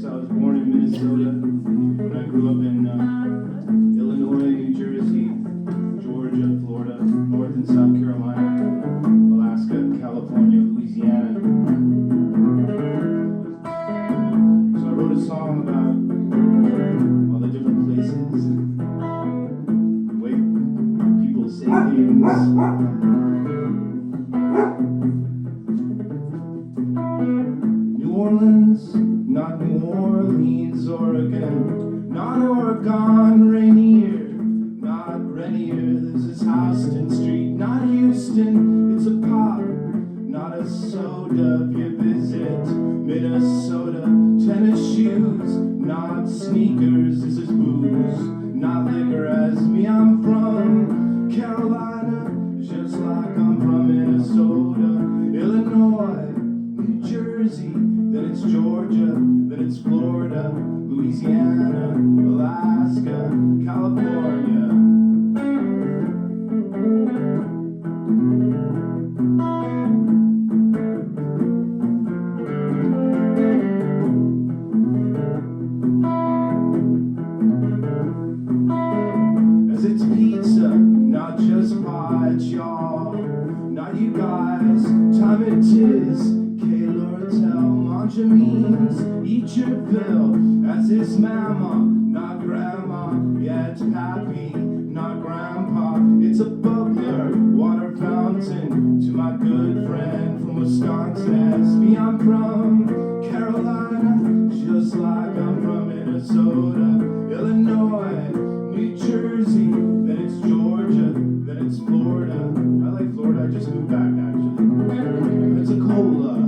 I was born in Minnesota, but I grew up in Illinois, New Jersey, Georgia, Florida, North and South Carolina, Alaska, California, Louisiana. So I wrote a song about all the different places, the way people say things. New Orleans, not New Orleans, Oregon, not Oregon, Rainier, not Rainier, this is Houston Street, not Houston, it's a pop, not a soda, if you visit Minnesota, tennis shoes, not sneakers, this is booze, not liquor as me, I'm from Carolina, just like I'm from Minnesota, Illinois, New Jersey, then it's Georgia, then it's Florida, Louisiana, Alaska, California. As it's pizza, not just pie, y'all, not you guys, time it is. Your means, eat your fill, as it's mama, not grandma, yeah it's pappy, not grandpa, it's a bubbler, water fountain, to my good friend from Wisconsin, ask me I'm from Carolina, just like I'm from Minnesota, Illinois, New Jersey, then it's Georgia, then it's Florida, I like Florida, I just moved back actually, it's a cola.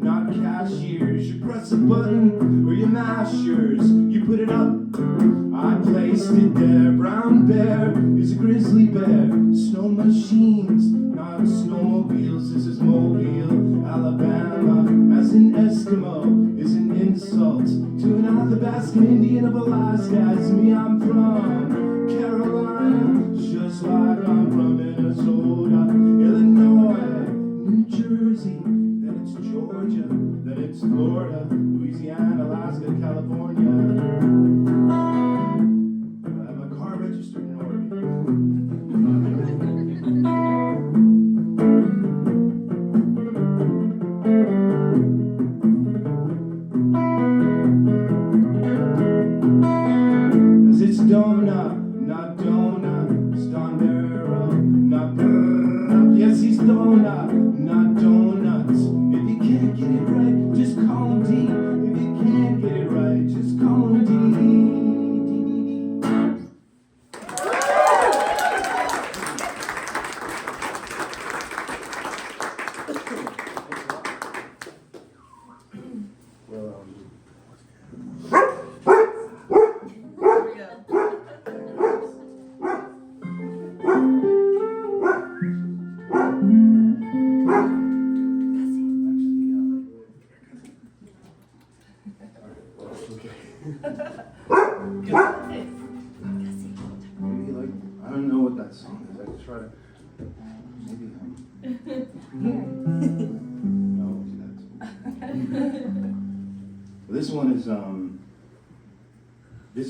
Not cashiers, you press a button or you mash yours, you put it up, I placed it there, brown bear is a grizzly bear, snow machines, not snowmobiles, this is Mobile, Alabama, as an Eskimo is an insult, to an Athabascan Indian of Alaska, as me I'm from Carolina, just like I'm from Minnesota, Illinois, New Jersey, then it's Georgia, then it's Florida, Louisiana, Alaska, California. I have my car registered in Oregon. As it's donut, not donut, it's Dondero, not yes, he's donut, not donuts. If you can't get it right, just call him D. If you can't get it right, just call him D. Maybe like, I don't know what that song is. I could try to, maybe, no, that's, this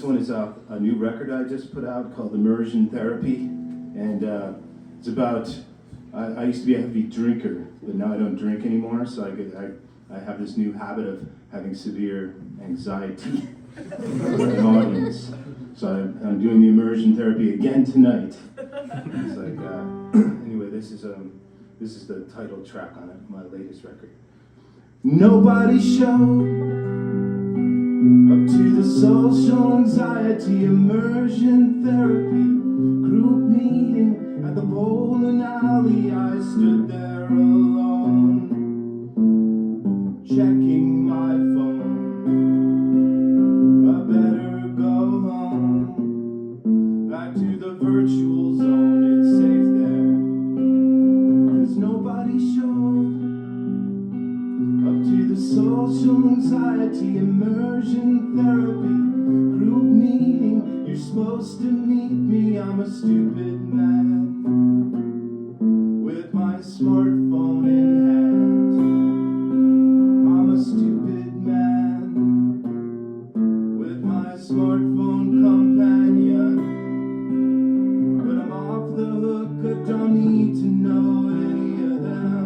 one is a new record I just put out called Immersion Therapy, and it's about, I used to be a heavy drinker, but now I don't drink anymore, so I have this new habit of having severe anxiety in an audience. So I'm doing the immersion therapy again tonight. It's like, anyway, this is the title track on it, my latest record. Nobody showed up to the social anxiety immersion therapy group meeting at the bowling alley. I stood there alone, checking my phone. I better go home, back to the virtual zone. It's safe there, 'cause nobody showed up to the social anxiety, immersion therapy, group meeting. You're supposed to meet me. I'm a stupid man with my smartphone in hand. I'm a stupid man with my smartphone companion. But I'm off the hook, I don't need to know any of them.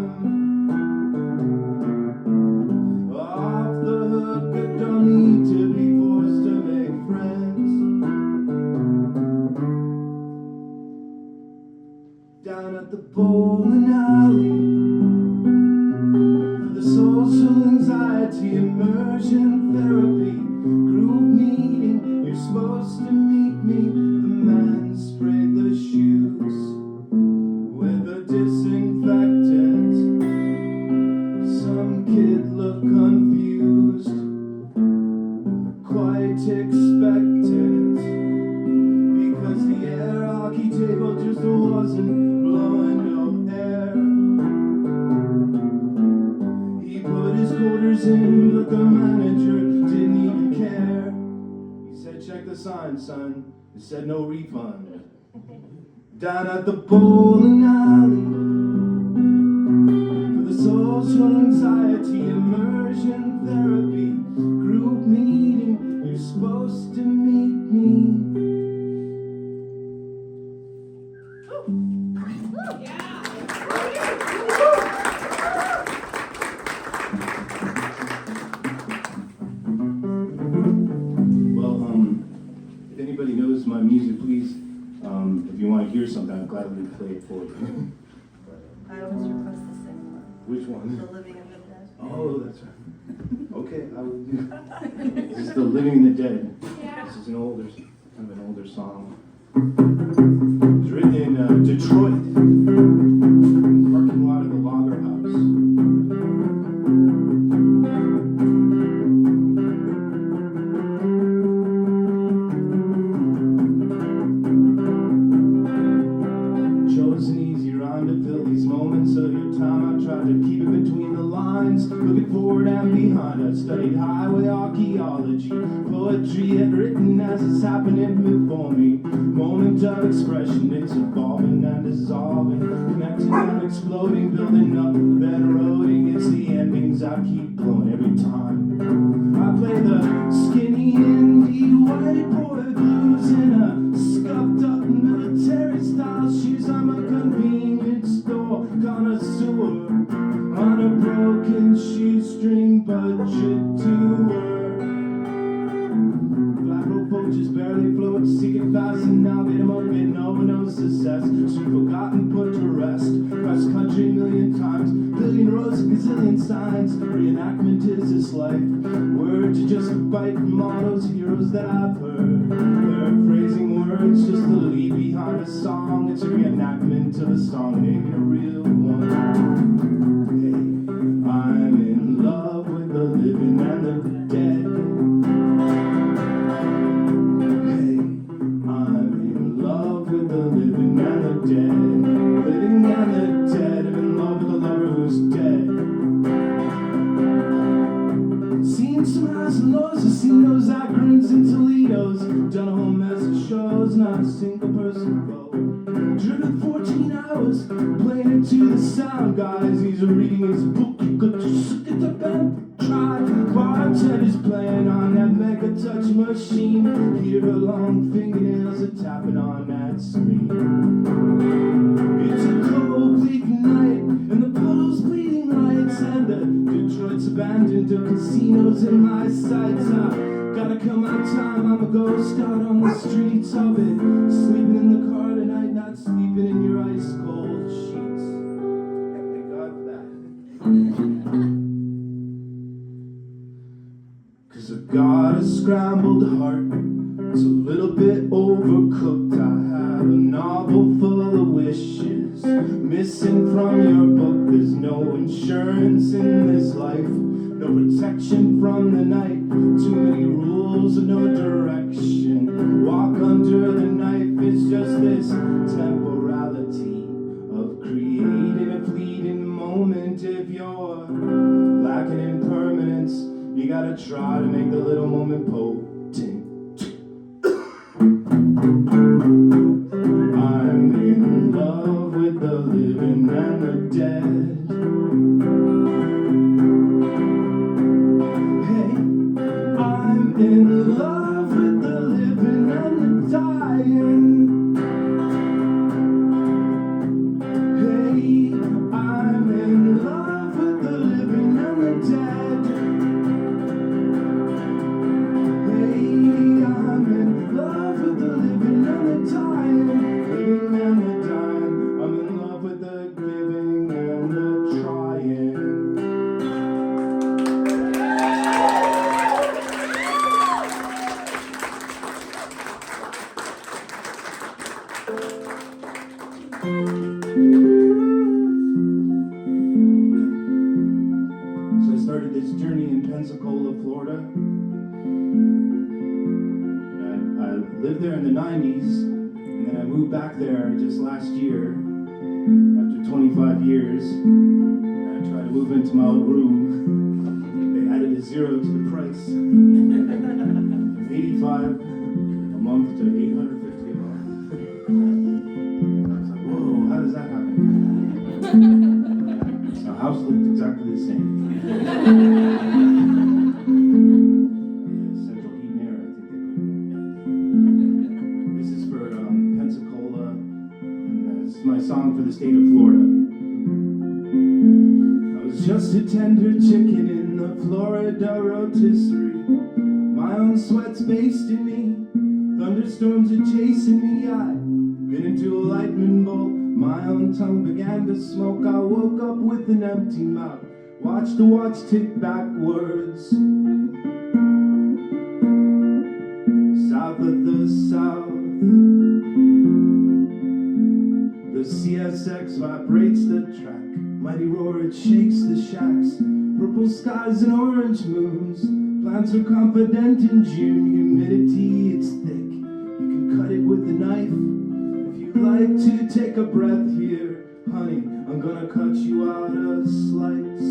Off the hook, I don't need to be forced to make friends. Down at the bowling alley, for the social anxiety, immersion therapy, group meeting. You're supposed to meet me. The man sprayed the shoes with a disinfectant. Some kid looked confused, quite expectant, because the air hockey table just wasn't blowing no air. He put his quarters in, but the manager didn't even care. He said, check the sign, son. It said no refund. Down at the bowling alley, for the social anxiety, immersion therapy, group meeting. You're supposed to meet me. Well, if anybody knows my music, please, if you want to hear something, I'll gladly play it for you. I always request the same one. Which one? The Living and the Dead. Oh, that's right. Okay, I will do. This is the Living and the Dead. This is an older, kind of an older song. It was written in Detroit, parking lot of the Lager House. Chose an easy rhyme to fill these moments of your time. I tried to keep it between the lines, looking forward and behind. I studied highway archaeology, poetry yet written as it's happening before me. Moment of expression, it's evolving and dissolving, connecting and exploding, building up, then eroding. It's the endings I keep blowing every time. I play the skinny indie white boy blues in a scuffed up military style shoes. I'm a convenience store connoisseur on a broken shoestring budget tour. Black rope poachers barely float, seeking fast and now get them open, no success. Soon forgotten, put to rest. Cross country a million times, billion rows, a gazillion signs. Reenactment is this life. Words are just a bite from all those heroes that I've heard. Paraphrasing words just to leave behind a song. It's a reenactment of a song, it ain't a real one. Hey, I'm in love with the living and the dead. Hey, I'm in love with the living and the dead. Living and the dead, I'm in love with a lover who's dead. Seen some highs and lows, I've seen those Akrons and Toledos. Done a whole mess of shows, not a single person vote. Driven 14 hours, playing it to the sound guys. He's reading his book, you could just get the band, try. Bartender's playing on that mega touch machine. Hear her long fingernails are tapping on that screen. It's a cold, bleak night, and the puddles bleeding lights, and the Detroit's abandoned, the casinos in my sights. I gotta come out time, I'm a ghost out on the streets of it. Sleeping in the car tonight, not sleeping in your ice cold sheets. Thank God for that. Cause I've got a scrambled heart, it's a little bit overcooked. I had a novel full of wishes, missing from your book. There's no insurance in this life, no protection from the night. Too many rules and no direction. Walk under the knife, it's just this temporality of creating a fleeting moment. If you're lacking in permanence. You gotta try to make the little moment potent. I'm in love with the living and the dead. Hey, I'm in love with the living and the dying. Hey, I'm in love with the living and the dead. Hey, I'm in love with the living and the dying. Living and the dying. I'm in love with the giving and the trying. So I started this journey in Pensacola, Florida. I lived there in the 90s, and then I moved back there just last year, after 25 years. And I tried to move into my old room. They added a zero to the price. From $85 a month to $850 a month. I was like, whoa, how does that happen? The house looked exactly the same. Central heat and air, I think they put in there. This is for Pensacola, and this is my song for the state of Florida. I was just a tender chicken in the Florida rotisserie. My own sweat's based in me. Thunderstorms are chasing me. I've been into a lightning bolt. My own tongue began to smoke. I woke up with an empty mouth. Watched the watch tick backwards. South of the south. The CSX vibrates the track. Mighty roar, it shakes the shacks. Purple skies and orange moons. Plants are confident in June. Humidity, it's thick. You can cut it with a knife. If you'd like to take a breath here, honey, I'm gonna cut you out a slice.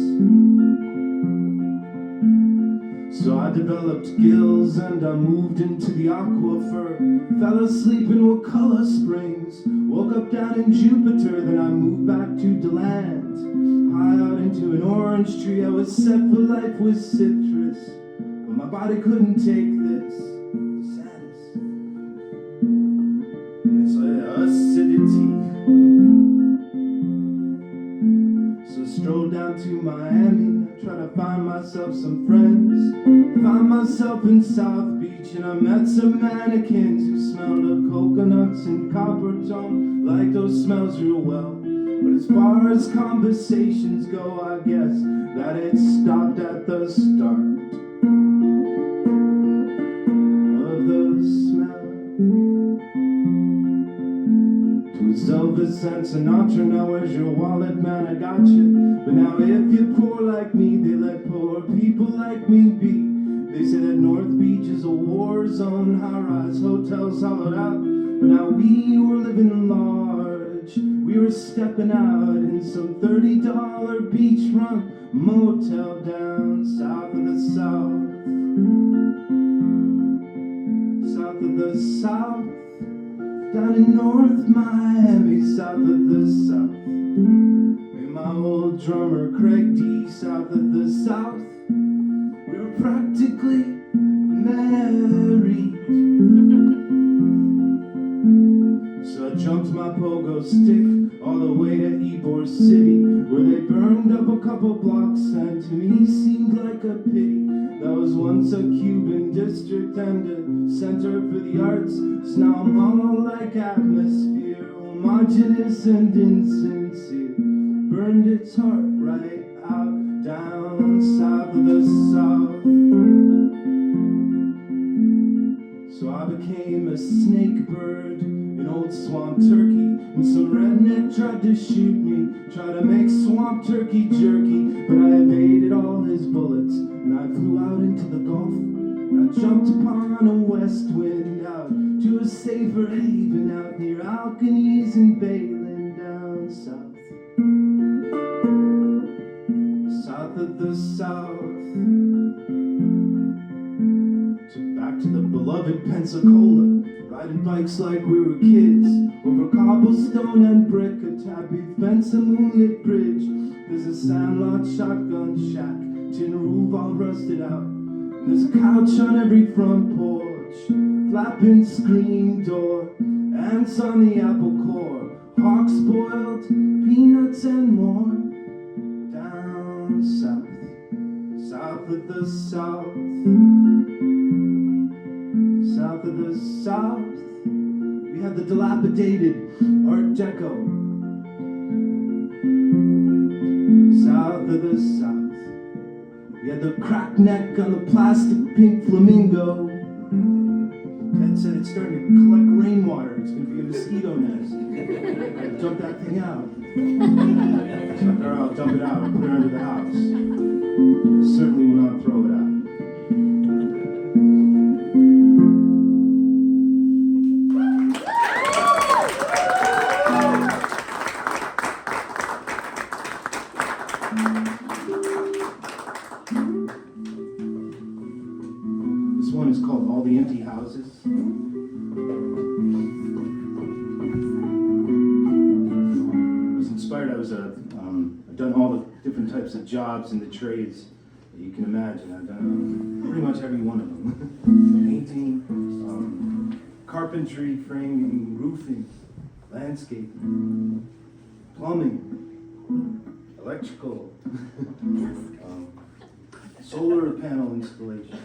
So I developed gills and I moved into the aquifer. Fell asleep in Wakulla Springs. Woke up down in Jupiter, then I moved back to DeLand. High out into an orange tree, I was set for life with citrus. But my body couldn't take this sadness and this acidity. So I strolled down to Miami, try to find myself some friends. Found myself in South Beach and I met some mannequins who smelled of coconuts and copper tone. Like those smells real well. But as far as conversations go, I guess that it stopped at the start of the smell. To Elvis and Sinatra, now where's your wallet, man? I got you. But now if you're poor like me, they let poor people like me be. They say that North Beach is a war zone, high-rise hotels hollowed out. But now we were living large. We were stepping out in some $30 beachfront motel down south of the south. South of the south. Down in North Miami, south of the south. And my old drummer Craig D, south of the south. We were practically married. So I jumped my pogo stick all the way to Ybor City, where they burned up a couple blocks and to me seemed like a pity. That was once a Cuban district and a center for the arts. So now I'm hollow like atmosphere, homogeneous and insincere. Burned its heart right out down south of the south. So I became a snake bird, an old swamp turkey, and some redneck tried to shoot me, tried to make swamp turkey jerky, but I evaded all his bullets, and I flew out into the Gulf, and I jumped upon a west wind out to a safer haven out near Alkanese and Balin down south. South south of the south. Back to the beloved Pensacola, riding bikes like we were kids, over cobblestone and brick, a tappy fence, a moonlit bridge. There's a sandlot shotgun shack, tin roof all rusted out. And there's a couch on every front porch, flapping screen door, ants on the apple core, hawks boiled, peanuts and more. Down south, south of the south. South of the south, we had the dilapidated Art Deco. South of the south, we had the cracked neck on the plastic pink flamingo. Ted said it's starting to collect rainwater, it's going to be a mosquito nest. Dump that thing out. Or I'll dump it out, I'll put it under the house. I certainly will not throw it out. This one is called All the Empty Houses. I was inspired. I've done all the different types of jobs and the trades that you can imagine. I've done pretty much every one of them. Painting, carpentry, framing, roofing, landscaping, plumbing, electrical, solar panel installation,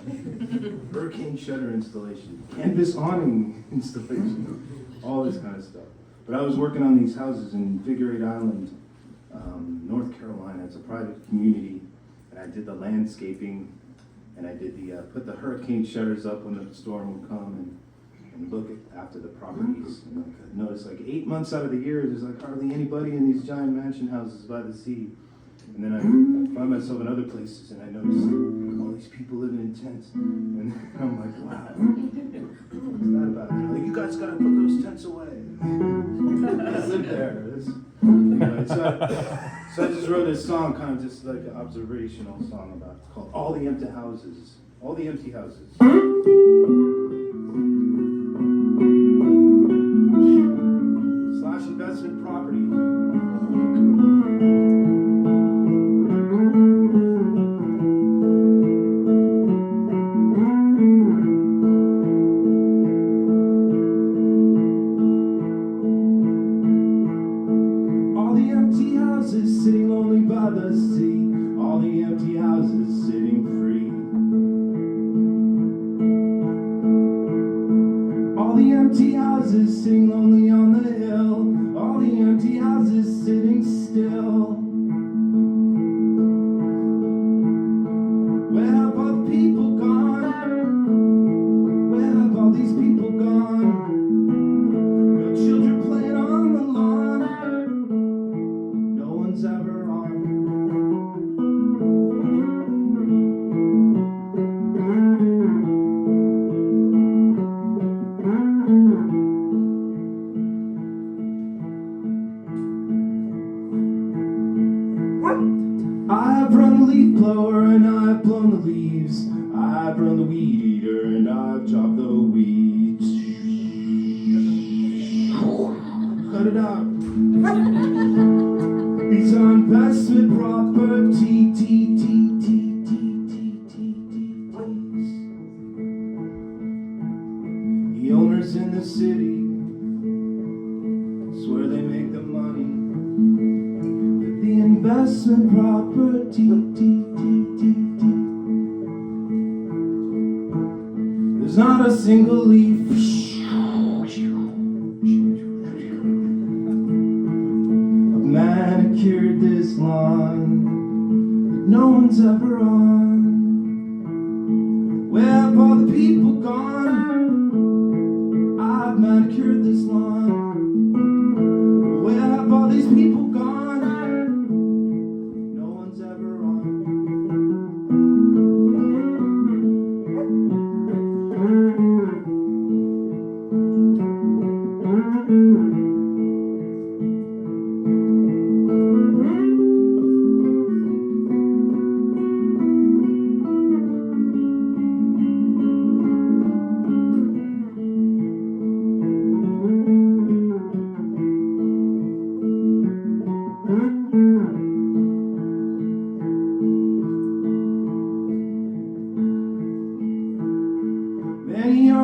hurricane shutter installation, canvas awning installation, all this kind of stuff. But I was working on these houses in Figure 8 Island, North Carolina. It's a private community, and I did the landscaping, and I did the put the hurricane shutters up when the storm would come, and look after the properties. And I noticed like 8 months out of the year, there's like hardly anybody in these giant mansion houses by the sea. And then I find myself in other places, and I notice all these people living in tents, and I'm like, wow, what's that about? And they're like, you guys gotta put those tents away. I live there. So I just wrote this song, kind of just like an observational song about, it's called All the Empty Houses. All the Empty Houses. / investment property. Sitting lonely by the sea, all the empty houses sitting free. All the empty houses sitting lonely on the hill, all the empty houses sitting still. Where have all the people gone? Where have all these people gone? No children playing on the lawn, no one's ever on. I've run the leaf blower and I've blown the leaves. I've run the weed eater and I've chopped the weeds. Cut it out. These are investment property, the owners in the city swear they make the money. The investment property, there's not a single leaf. I've manicured this lawn that no one's ever on. Where have all the people gone? I've manicured this lawn. Where have all these people gone? No one's ever on.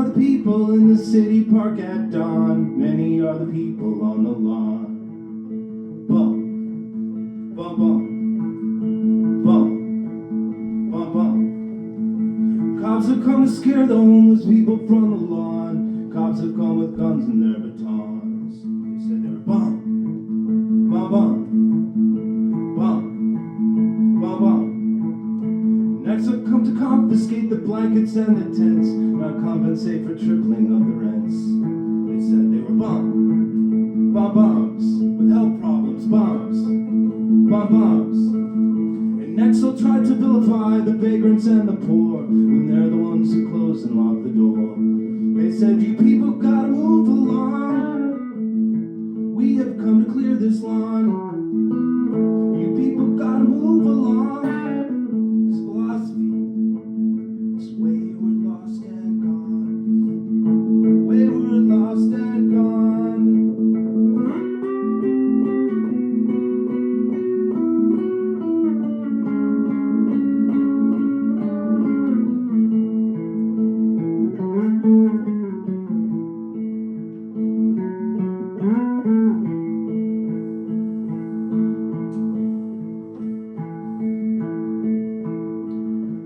the people in the city park at dawn. Many are the people on the lawn. Bum, bum, bum, bum, bum, bum. Cops have come to scare the homeless people from the lawn. Cops have come with guns and their batons. They said they were bum, bum, bum, bum, bum, bum. Next have come to confiscate the blankets and the tents, not compensate for tripling of the rents. They said they were bums, with health problems, bums. And next they'll try to vilify the vagrants and the poor, when they're the ones who close and lock the door. They said, you people gotta move along. We have come to clear this lawn. You people gotta move along. This philosophy, this wayward, lost and gone. Wayward, lost and gone.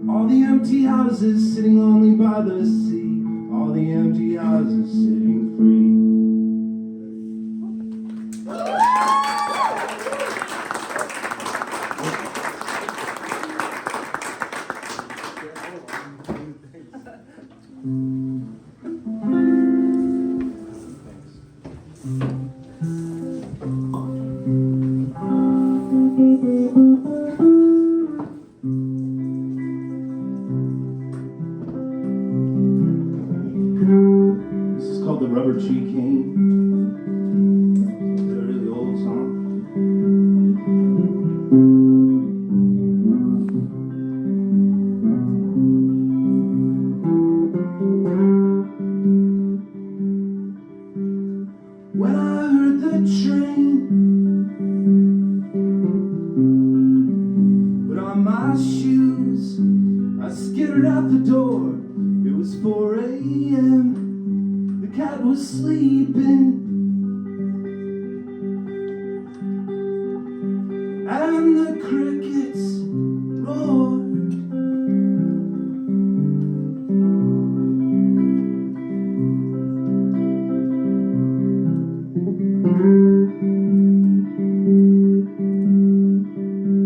All the empty houses sitting lonely by the sea. All the empty houses sitting free. This is called the Rubber Tree Cane. It's a really old song. When I heard the train put on my shoes, I skittered out the door. It was 4 a.m. The cat was sleeping, and the crickets roared.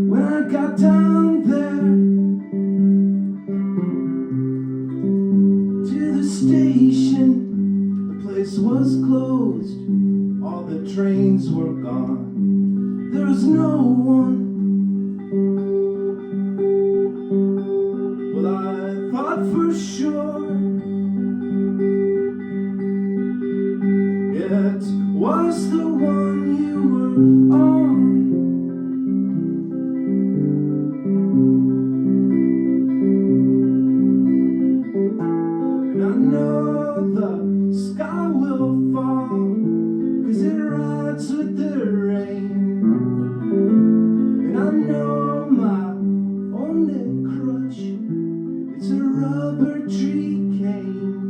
When I got down there to the station, the place was closed, all the trains were gone. There was no one. Well, I thought for sure it was the one you were on. And I know the sky will fall, 'cause it rides with the rain. And I know my only crutch, it's a rubber tree cane.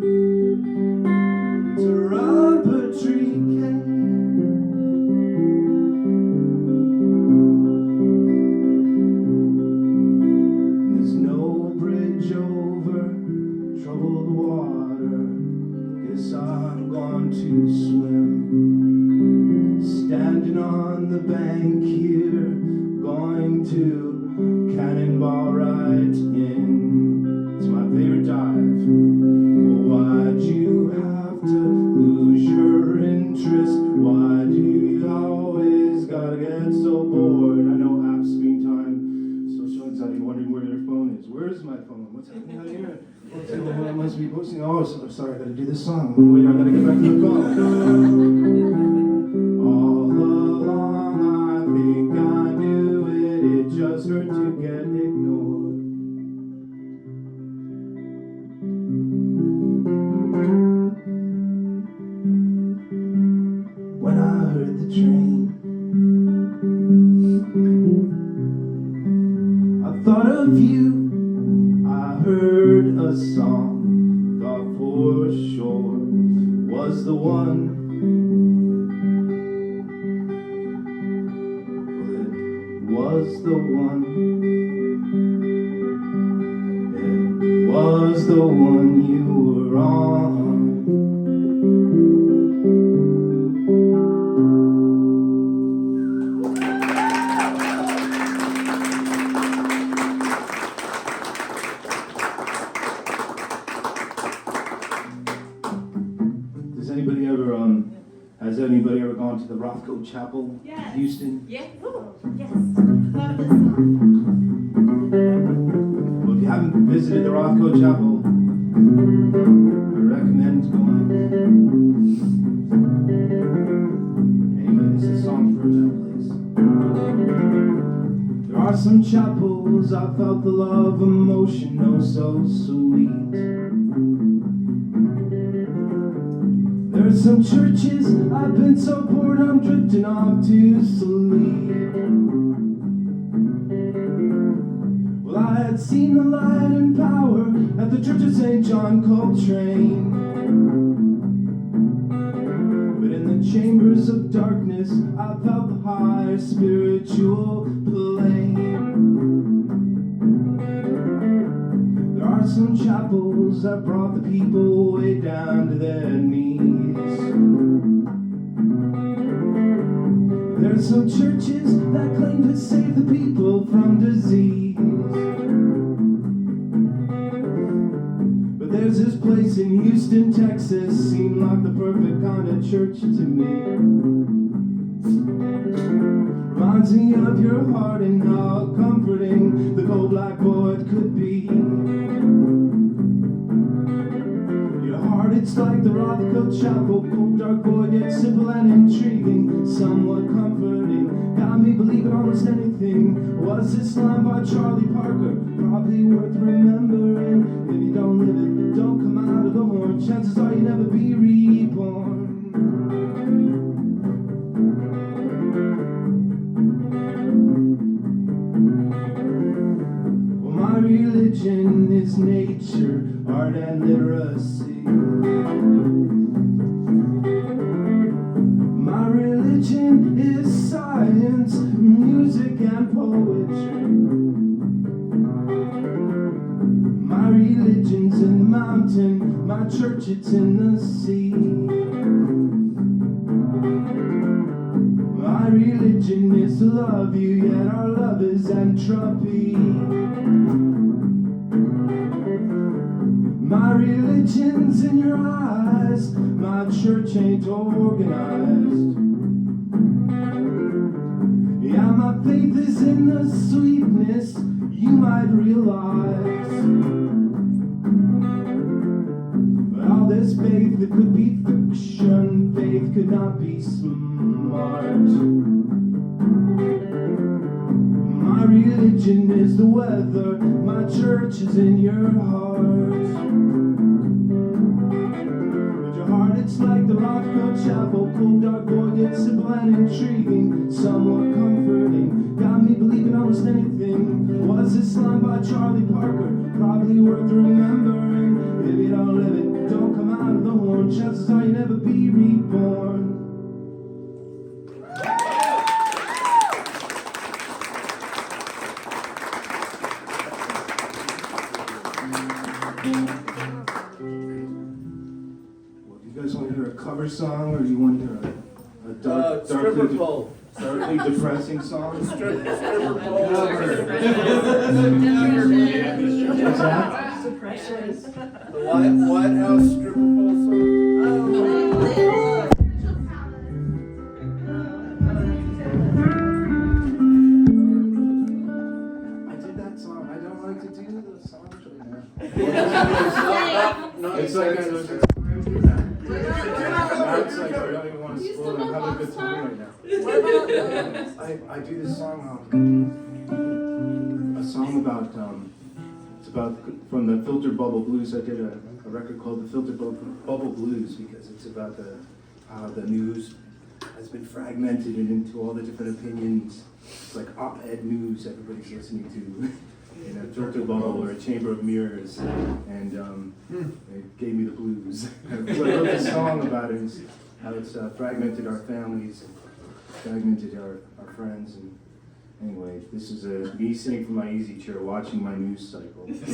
It's a rubber tree cane. There's no bridge over troubled water. Guess I'm going to swim. Standing on the bank here, going to cannonball right in. It's my favorite dive. Well, why'd you have to lose your interest? Why do you always gotta get so bored? I know apps, screen time, social anxiety, wondering where their phone is. Where's my phone? What's happening out here? I must be posting. Oh, sorry, I gotta do this song. Wait, I gotta get back to the phone. All along I think I knew it, it just hurt to get ignored. When I heard the train, I thought of you, I heard a song, thought for for sure was the one. Well, it was the one. It was the one you were on. Has anybody ever gone to the Rothko Chapel in Houston? Yes. Yes. Love this song. Well, if you haven't visited the Rothko Chapel, I recommend going. Anyway, this is a song for that place. There are some chapels I felt the love emotion oh so sweet. There's some churches I've been so bored I'm drifting off to sleep. Well, I had seen the light and power at the Church of St. John Coltrane, but in the chambers of darkness I felt the higher spiritual plane. There are some chapels that brought the people way down to their knees. There's some churches that claim to save the people from disease. But there's this place in Houston, Texas, seemed like the perfect kind of church to me. Reminds me of your heart and how comforting the cold black void could be. It's like the Rothko Chapel, cold, dark, void, yet simple and intriguing, somewhat comforting. Got me believing almost anything. Was this line by Charlie Parker? Probably worth remembering. If you don't live it, don't come out of the horn. Chances are you'll never be reborn. Well, my religion is nature, art and literacy. My religion is science, music and poetry. My religion's in the mountain, my church it's in the sea. My religion is to love you, yet our love is entropy. My religion's in your eyes, my church ain't organized. Yeah, my faith is in the sweetness you might realize. But all this faith, it could be fiction, faith could not be smart. My religion is the weather, my church is in your heart. But your heart, it's like the Rothko Chapel, cold, dark, void, yet simple and intriguing, somewhat comforting. Got me believing almost anything. Was this line by Charlie Parker? Probably worth remembering. If you don't live it, don't come out of the horn. Chances are you'll never be reborn. You guys want to hear a cover song, or do you want to hear a darkly depressing song? Stripper pole. What's that? The White House stripper pole song. I did that song. I don't like to do those songs right now. It's like like now it's like I don't even want to spoil it. I'm having a good time right now. I do this song, a song about, it's about from the Filter Bubble Blues. I did a record called the Filter Bubble Blues because it's about how the news has been fragmented and into all the different opinions. It's like op-ed news everybody's listening to, filter bubble or a chamber of mirrors, and it gave me the blues. I wrote a song about it, how it's fragmented our families, and fragmented our friends, and anyway, this is me sitting from my easy chair watching my news cycle. If I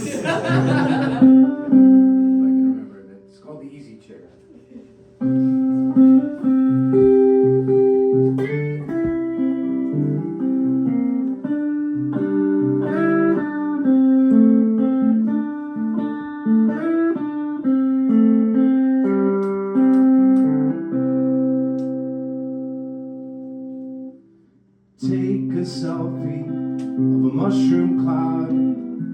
can remember it. It's called the Easy Chair. Take a selfie of a mushroom cloud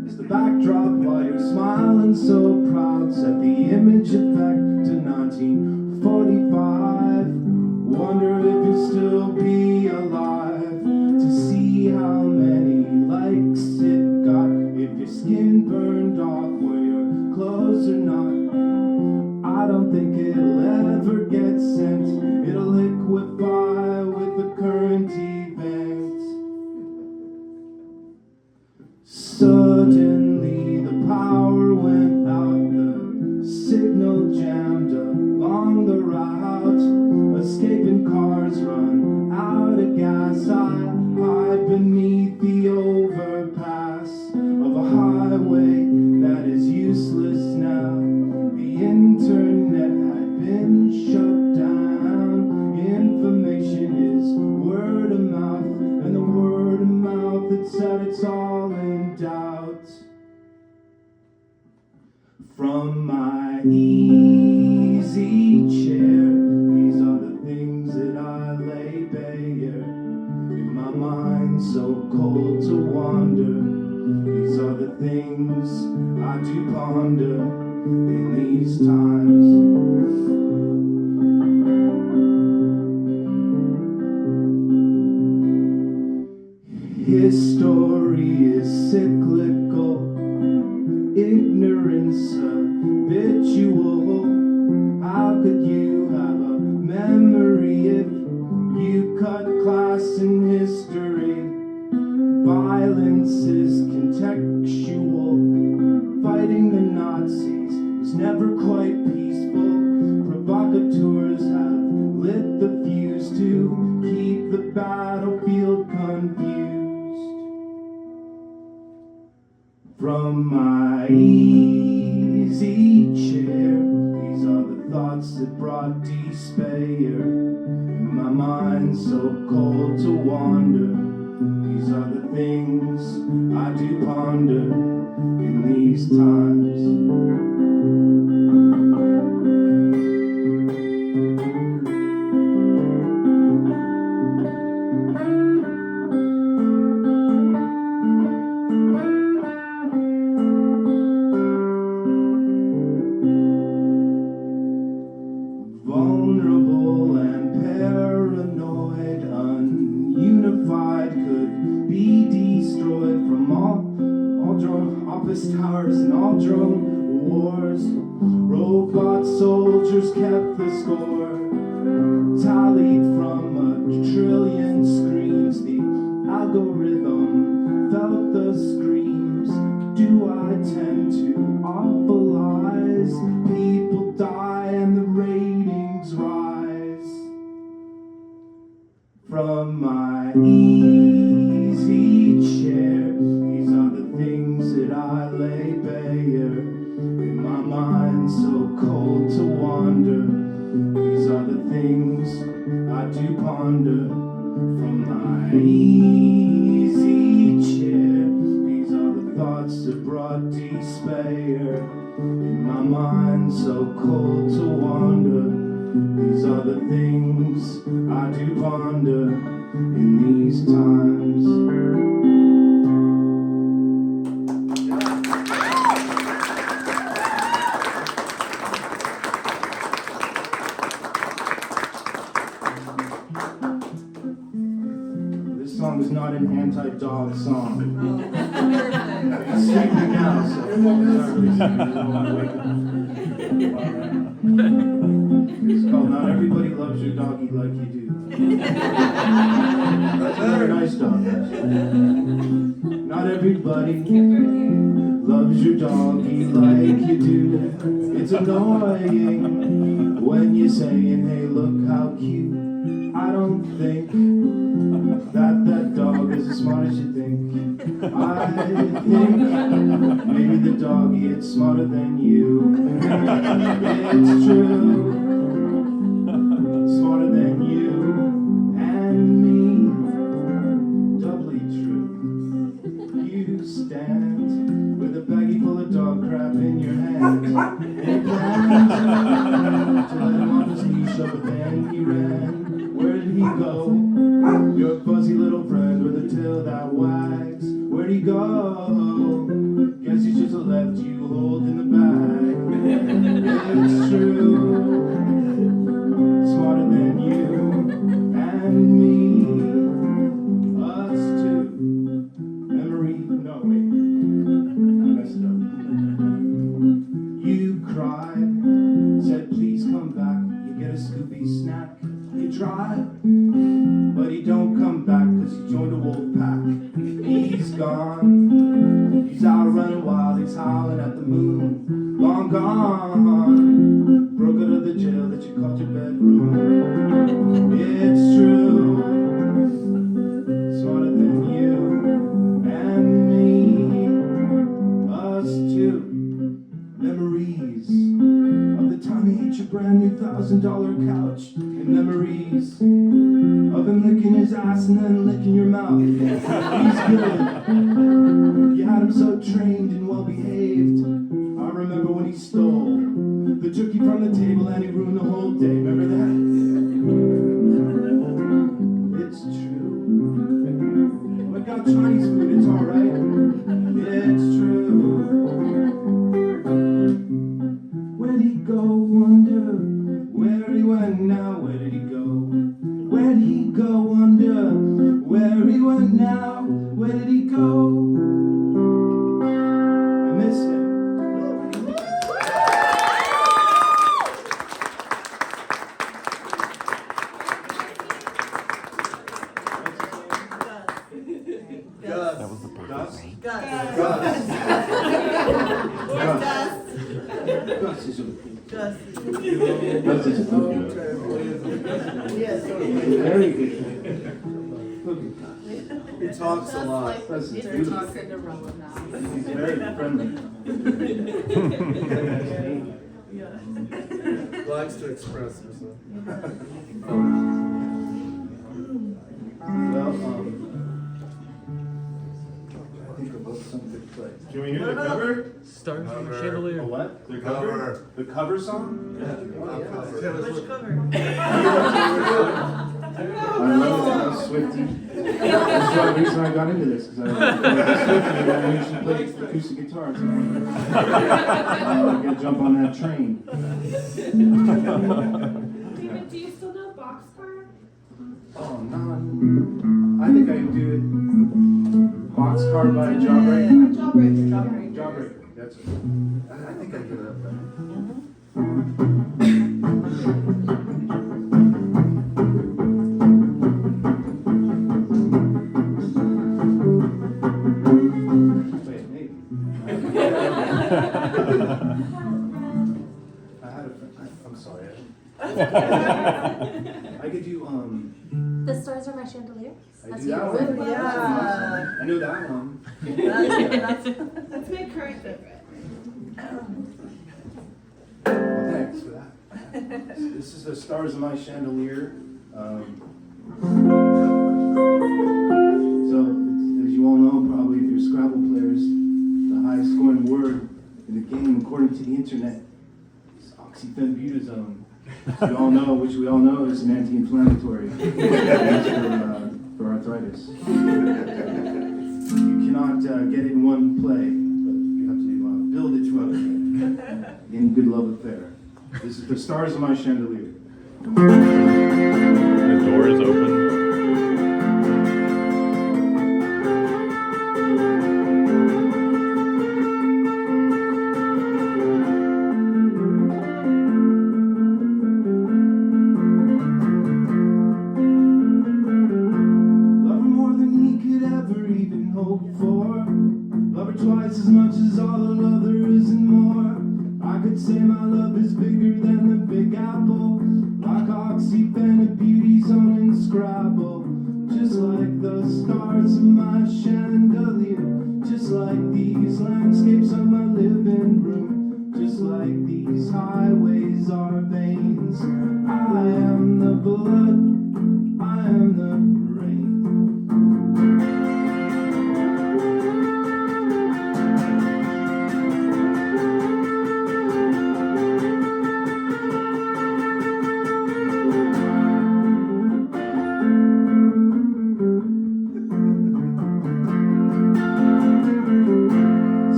as the backdrop while you're smiling so proud. Set the image effect to 1945. Wonder if you'll still be alive to see how many likes it got. If your skin burned off where your clothes are not, I don't think it'll ever get sent. It'll liquefy with the current event. Suddenly the power went out, the signal jammed along the route. Escaping cars run out of gas. I hide beneath the overpass of a highway that is useless now. The internet had been shut down. Information is word of mouth, and the word of mouth that said it's all in doubt. From my easy chair, these are the things that I lay bare. In my mind so cold to wander, these are the things I do ponder in these times. History is cyclical, ignorance habitual. How could you have a memory if you cut class in history? Violence is contextual. Fighting the Nazis was never quite peaceful. Provocateurs have lit the fuse to keep the battlefield confused. From my easy chair, these are the thoughts that brought despair. In my mind so cold to wander, these are the things I do ponder in these times. Vulnerable and paranoid, ununified, could be destroyed from all drone office towers and all drone wars. Robot soldiers kept the score, tallied from a trillion screens. The algorithm felt the screams. Do I tend to awfulize? People die and the ratings rise. From my easy chair, these are the things that I lay bare. In my mind so cold to wander, these are the things I do ponder. From my easy chair, these are the thoughts that brought despair. In my mind so cold to wander, these are the things I do ponder in these times. This song is not an anti-dog song. It's sleeping now, so it's not really sleeping. It's called Not Everybody Loves Your Doggie Like You Do. That's a very nice dog. Not everybody loves your doggy like you do. It's annoying when you're saying, hey, look how cute. I don't think that dog is as smart as you think. I think maybe the doggy is smarter than you. It's true, smarter than you and me. Doubly true. You stand with a baggie full of dog crap in your hand. You planned to let him off his leash, but then he ran. Where did he go? Your fuzzy little friend with a tail that wags. Where'd he go? Guess he just left you holding the bag. It's true, smarter than you and me. Us two. Memory, no wait, I messed it up. You cried, said please come back. You get a Scooby snack. You tried, but he don't come back cause he joined a wolf pack. He's gone, he's out running wild, he's howling at the moon. Long gone, broke out of the jail that you called your bedroom. It's true, smarter than you and me. Us two, memories of the time he ate your brand new $1,000 couch. And memories of him licking his ass and then licking your mouth. He's good. You had him so trained and well behaved. I remember when he stole the turkey from the table and he ruined the whole day. Remember that? It's true. Oh my God, Chinese food, it's alright. It's true. Where'd he go, wonder? Where he went now? Where did he go? Where'd he go, wonder? Where he went now? Where did he go? I miss him. Gus. That was the perfect Gus? name. Gus. Where's Gus? Gus is a Gus. Gus is a Yes. very good. He talks a lot. Gus is It's beautiful. our Cinderella now. He's very friendly. Likes to express himself. Well, I think about something to play. Can we hear the cover? Stars Are My Cover. Chandelier. A what? The Cover. The cover song? Which cover? I love Swiftie. That's the reason I got into this, because I love Swiftie and I knew she played acoustic guitar. So I'm gonna jump on that train. David, do you still know Boxcar? Oh, no. I think I can do it. Boxcar by Jawbreaker. Jawbreaker. Jawbreaker. That's it. I think I can do that. Wait, maybe. I'm sorry. I could do, The Stars Are My Chandelier? I That's do that yours. one. Yeah. I know that one. That's my current favorite. Well, thanks for that. This is the Stars Are My Chandelier. So, as you all know, probably if you're Scrabble players, the highest scoring word in the game, according to the internet, is oxybenzone. Which we all know is an anti-inflammatory for arthritis. You cannot get it in one play, but you have to build it throughout in good love affair. This is the Stars Are My Chandelier. The door is open. Love her more than he could ever even hope for. Love her twice twice as much as all the love there is and more. I could say my love is bigger than the Big Apple, like oxypen, a beauty zone and Scrabble. Just like the stars in my chandelier, just like these landscapes of my living room, just like these highways are veins. I am the blood, I am the rain.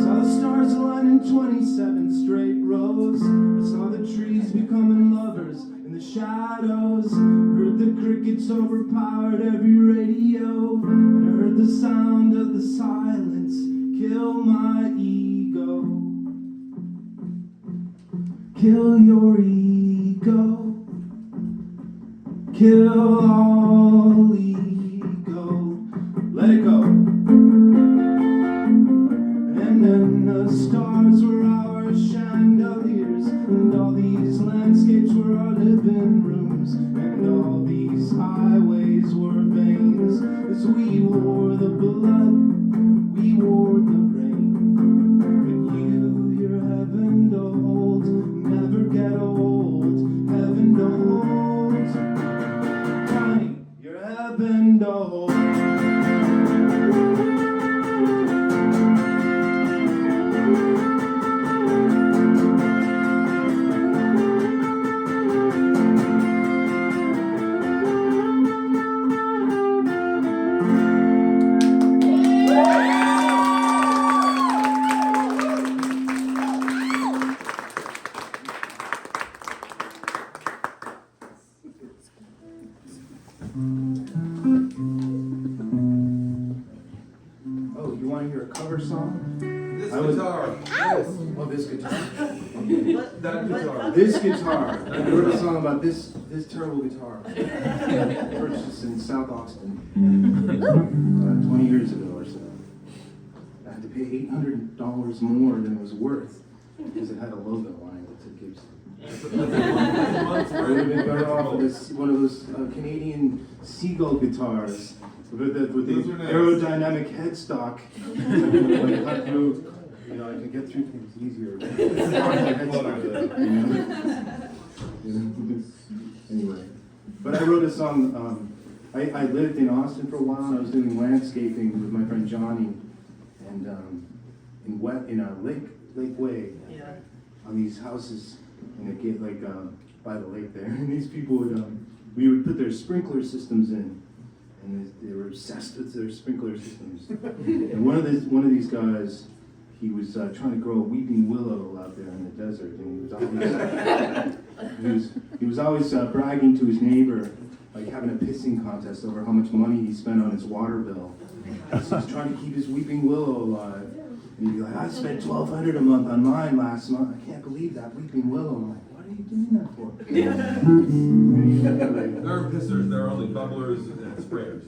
Saw the stars align in 27 straight rows. I saw the trees becoming lovers in the shadows. Heard the crickets overpowered every radio, and I heard the sound of the silence kill my ego. Kill your ego. Kill all ego. Let it go. And then the stars were our chandeliers, and all these landscapes were our living rooms, and all these highways were veins, as we wore the blood, we wore the rain. But you're heaven to hold, never get old, heaven to hold. Honey, you're heaven to hold. Oh, you want to hear a cover song? This I was- guitar. Yes. Oh, this guitar. That guitar. This guitar. I wrote a song about this terrible guitar. Purchased in South Austin 20 years ago or so. I had to pay $800 more than it was worth because it had a logo on it that said Gibson. I would have been better off with one of those Canadian Seagull guitars with the Those are nice. aerodynamic headstock. Like cut through, I can get through things easier. Anyway, but I wrote a song. I lived in Austin for a while, and I was doing landscaping with my friend Johnny, and in a Lake Way, on these houses, and it get by the lake there, and these people we would put their sprinkler systems in, and they were obsessed with their sprinkler systems. And one of these guys, he was trying to grow a weeping willow out there in the desert, and he was always bragging to his neighbor, like having a pissing contest over how much money he spent on his water bill. So he's trying to keep his weeping willow alive. And he'd be like, I spent $1,200 a month on mine last month. I can't believe that weeping willow. I'm like, what are you doing that for? They're pissers. They're only bubblers and sprayers.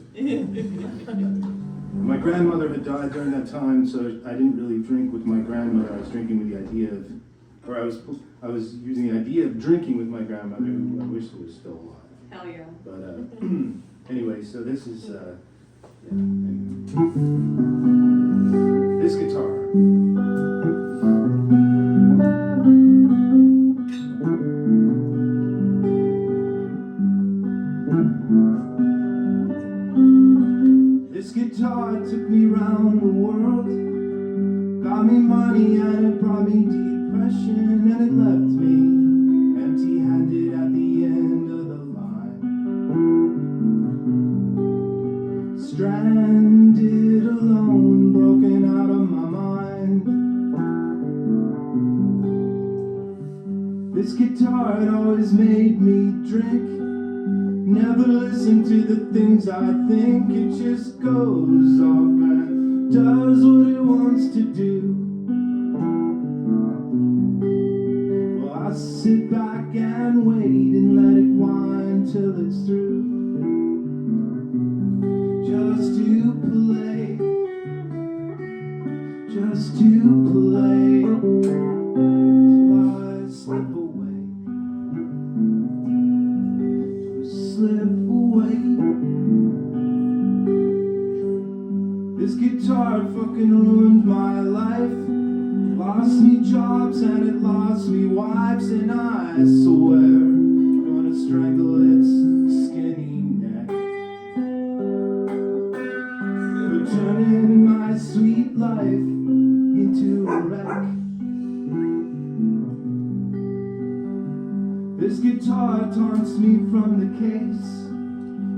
My grandmother had died during that time, so I didn't really drink with my grandmother. I was drinking with the idea of, or I was using the idea of drinking with my grandmother, who I wish was still alive. Hell yeah. But anyway, so this is this guitar. This guitar took me round the world, got me money and it brought me depression, and it left me empty-handed at the end of the line. Stranded alone, broken out of my mind. This guitar had always made me drink. Never listen to the things I think. It just goes off and does what it wants to do. Well, I sit back and wait and let it whine till it's through. Just to play, just to arms and it lost me wipes, and I swear gonna strangle its skinny neck for turning my sweet life into a wreck. This guitar taunts me from the case.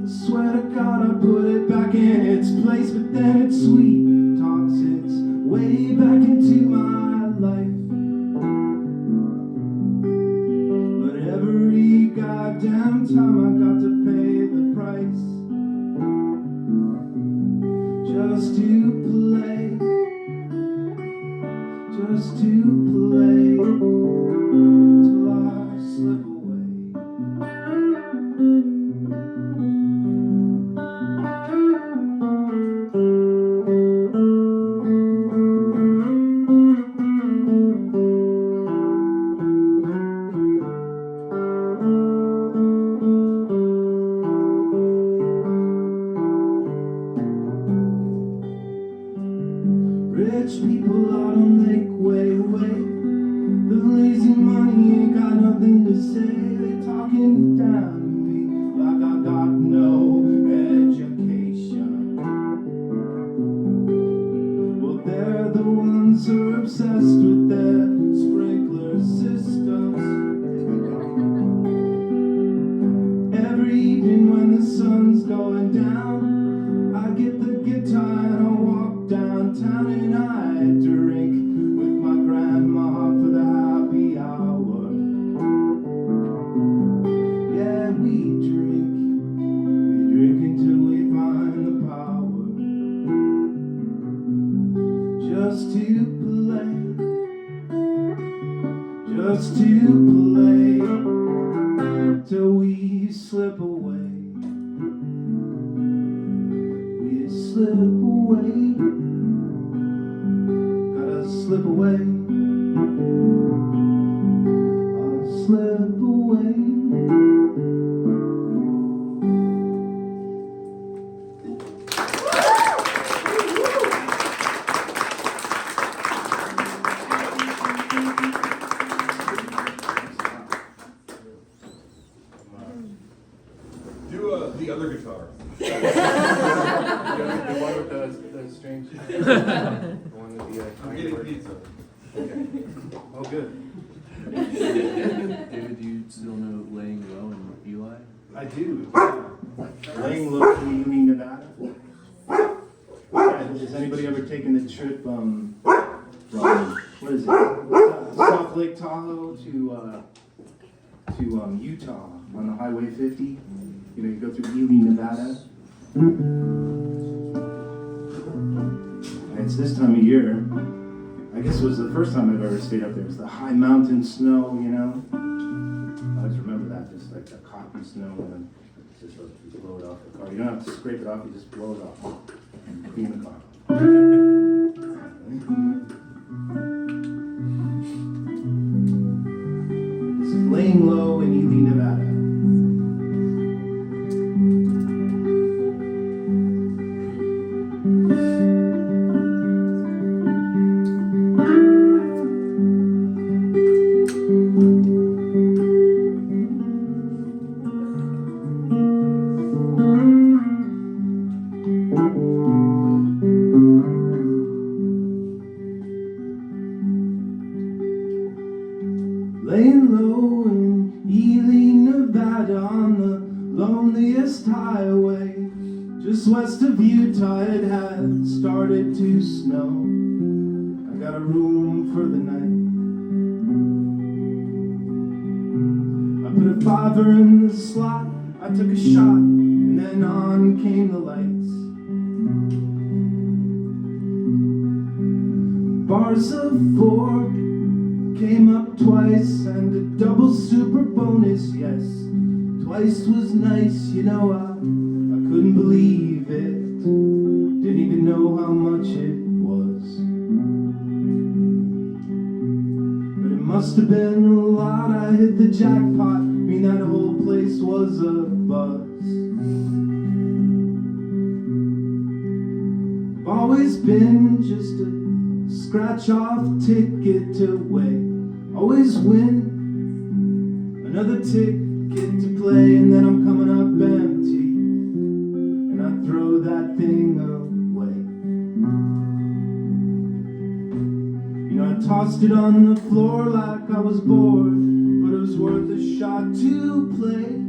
I swear to God I put it back in its place, but then it sweet talks its way back into my life. But every goddamn time I got to pay the price just to play, just to play till I slip away. Rich people out on Lake Way, the lazy money ain't got nothing to say. They talking down to me like I got no education. Well, they're the ones who are obsessed with their sprinkler systems. Every evening when the sun's going down, I get the guitar and I walk downtown and I drink with my grandma for the happy hour. Yeah, we drink until we find the power. Just to play, till we slip away. We slip away, gotta slip away. I'll slip away. Do the other guitar. The one with the strings. The one with the I'm getting pizza. Okay. Oh, good. David, do you still know Layin Low and Eli? I do. Layin Low in Ely, Nevada. Has anybody ever taken the trip from what is it? South Lake Tahoe to Utah on the Highway 50? You know, you go through Ely, Nevada. And it's this time of year. I guess it was the first time I've ever stayed up there. It's the high mountain snow, you know. I always remember that, just like the cotton snow, and then just you blow it off the car. You don't have to scrape it off, you just blow it off and clean the car. This is Layin Low in Ely, Nevada. Layin low in Ely, Nevada, on the loneliest highway, just west of Utah. It had started to snow. I got a room for the night. I put a $5 in the slot. I took a shot, and then on came the lights. Bars of 4 came up twice, and a double super bonus, yes. Twice was nice, you know, I couldn't believe it. Didn't even know how much it was. But it must have been a lot. I hit the jackpot. I mean, that whole place was a buzz. I've always been just a scratch-off ticket away always win. Another ticket to play, and then I'm coming up empty, and I throw that thing away. You know, I tossed it on the floor like I was bored, but it was worth a shot to play.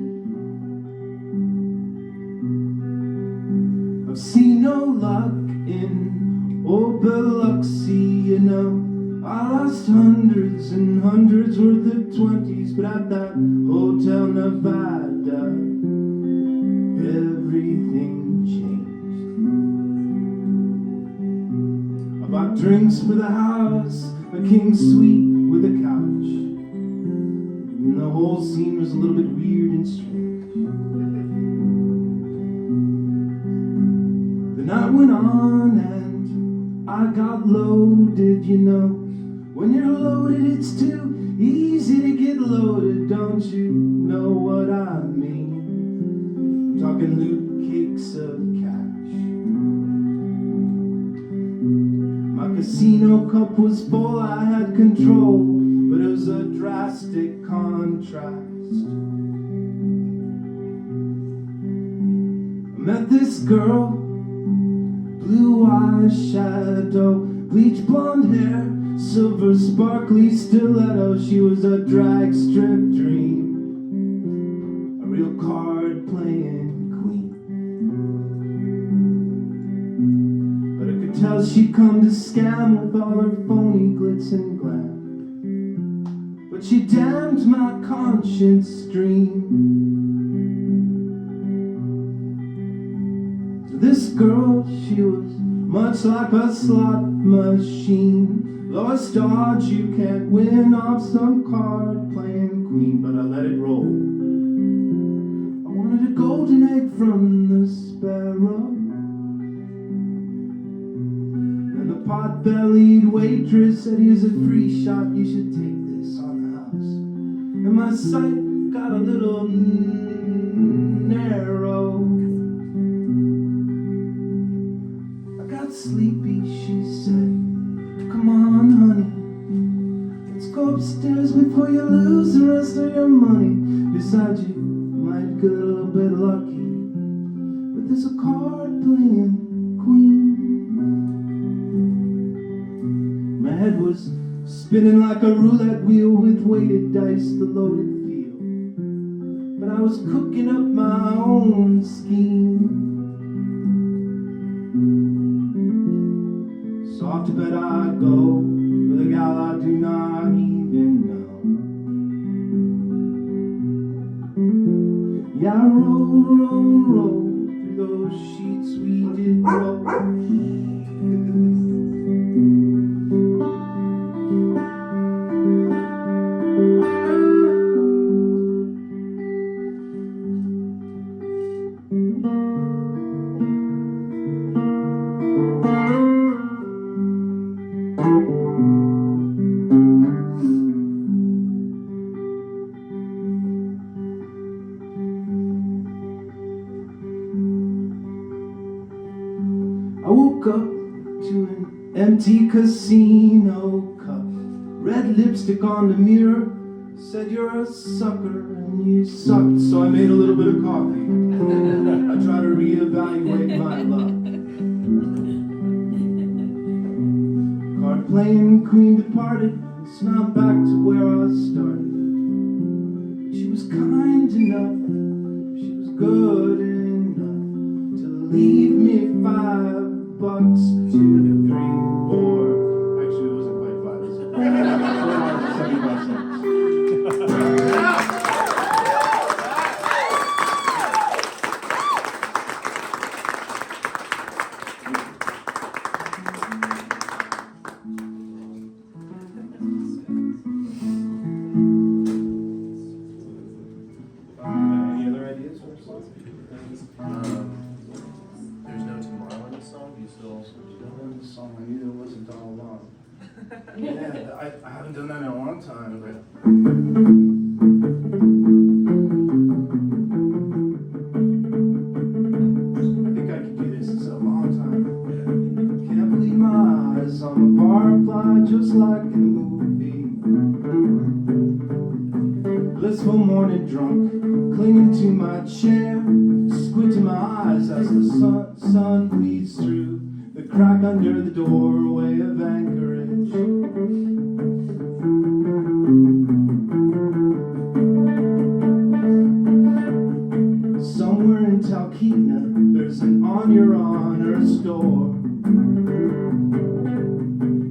I've seen no luck in old Biloxi, you know. I lost hundreds and hundreds worth of 20s, but at that Hotel Nevada, everything changed. I bought drinks for the house, a king suite with a couch, and the whole scene was a little bit weird and strange. The night went on and I got loaded, you know. When you're loaded, it's too easy to get loaded, don't you know what I mean? I'm talking loot cakes of cash. My casino cup was full, I had control, but it was a drastic contrast. I met this girl, blue eyeshadow, bleach blonde hair, silver sparkly stiletto. She was a drag strip dream, a real card playing queen. But I could tell she'd come to scam with all her phony glitz and glam. But she damned my conscience stream. This girl, she was much like a slot machine. Lost odds, you can't win off some card playing queen, but I let it roll. I wanted a golden egg from the sparrow. And the pot-bellied waitress said, here's a free shot, you should take this on the house. And my sight got a little narrow. I got sleepy, she said. Come on, honey, let's go upstairs before you lose the rest of your money. Besides, you might get a little bit lucky, but there's a card playing queen. My head was spinning like a roulette wheel with weighted dice, the loaded field. But I was cooking up my own scheme. So off to bed I go, with a gal I do not even know. Yeah, I roll through those sheets we did roll. I woke up to an empty casino cup, red lipstick on the mirror, said you're a sucker and you sucked, so I made a little bit of coffee. I try to reevaluate my luck. Card playing queen departed, it's not back to where I started. But she was kind enough, she was good enough to leave me $5, 2, 3, 4. Actually, it wasn't quite 5. It was $4.75. Any other ideas for us? There's no tomorrow in this song. You still. The song I knew that wasn't all along. Yeah, I haven't done that in a long time, but. I think I could do this. It's a long time. Can't believe my eyes on the bar fly just like in a movie. blissful morning drunk, clinging to my chair, squinting my eyes as the sun bleeds through the crack under the doorway of Anchorage. Somewhere in Talkeetna, there's an On Your Honor store.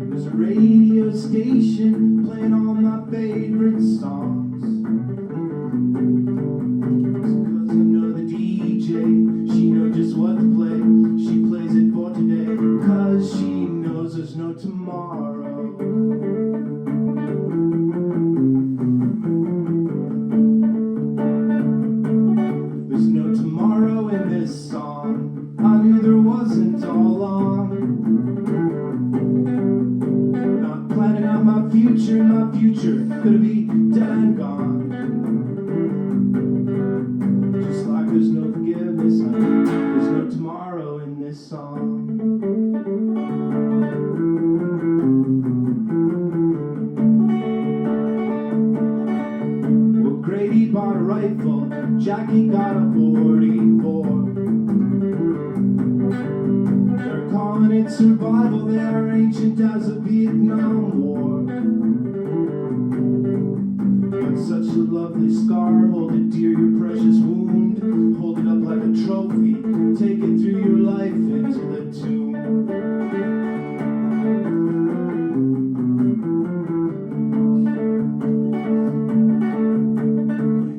There's a radio station playing all my favorite songs. 'Cause I know the DJ, she knows just what to play. She plays it for today, 'cause she knows there's no tomorrow. There's no tomorrow in this song. I knew there wasn't all along. Not planning out my future gonna be dead and gone. Just like there's no forgiveness, honey, there's no tomorrow in this song. Well, Grady bought a rifle, Jackie got a 44. They're calling it survival, they're ancient as the Vietnam War. But such a lovely scar, hold it dear, your precious wound. Hold it up like a trophy, take it through your life into the tomb.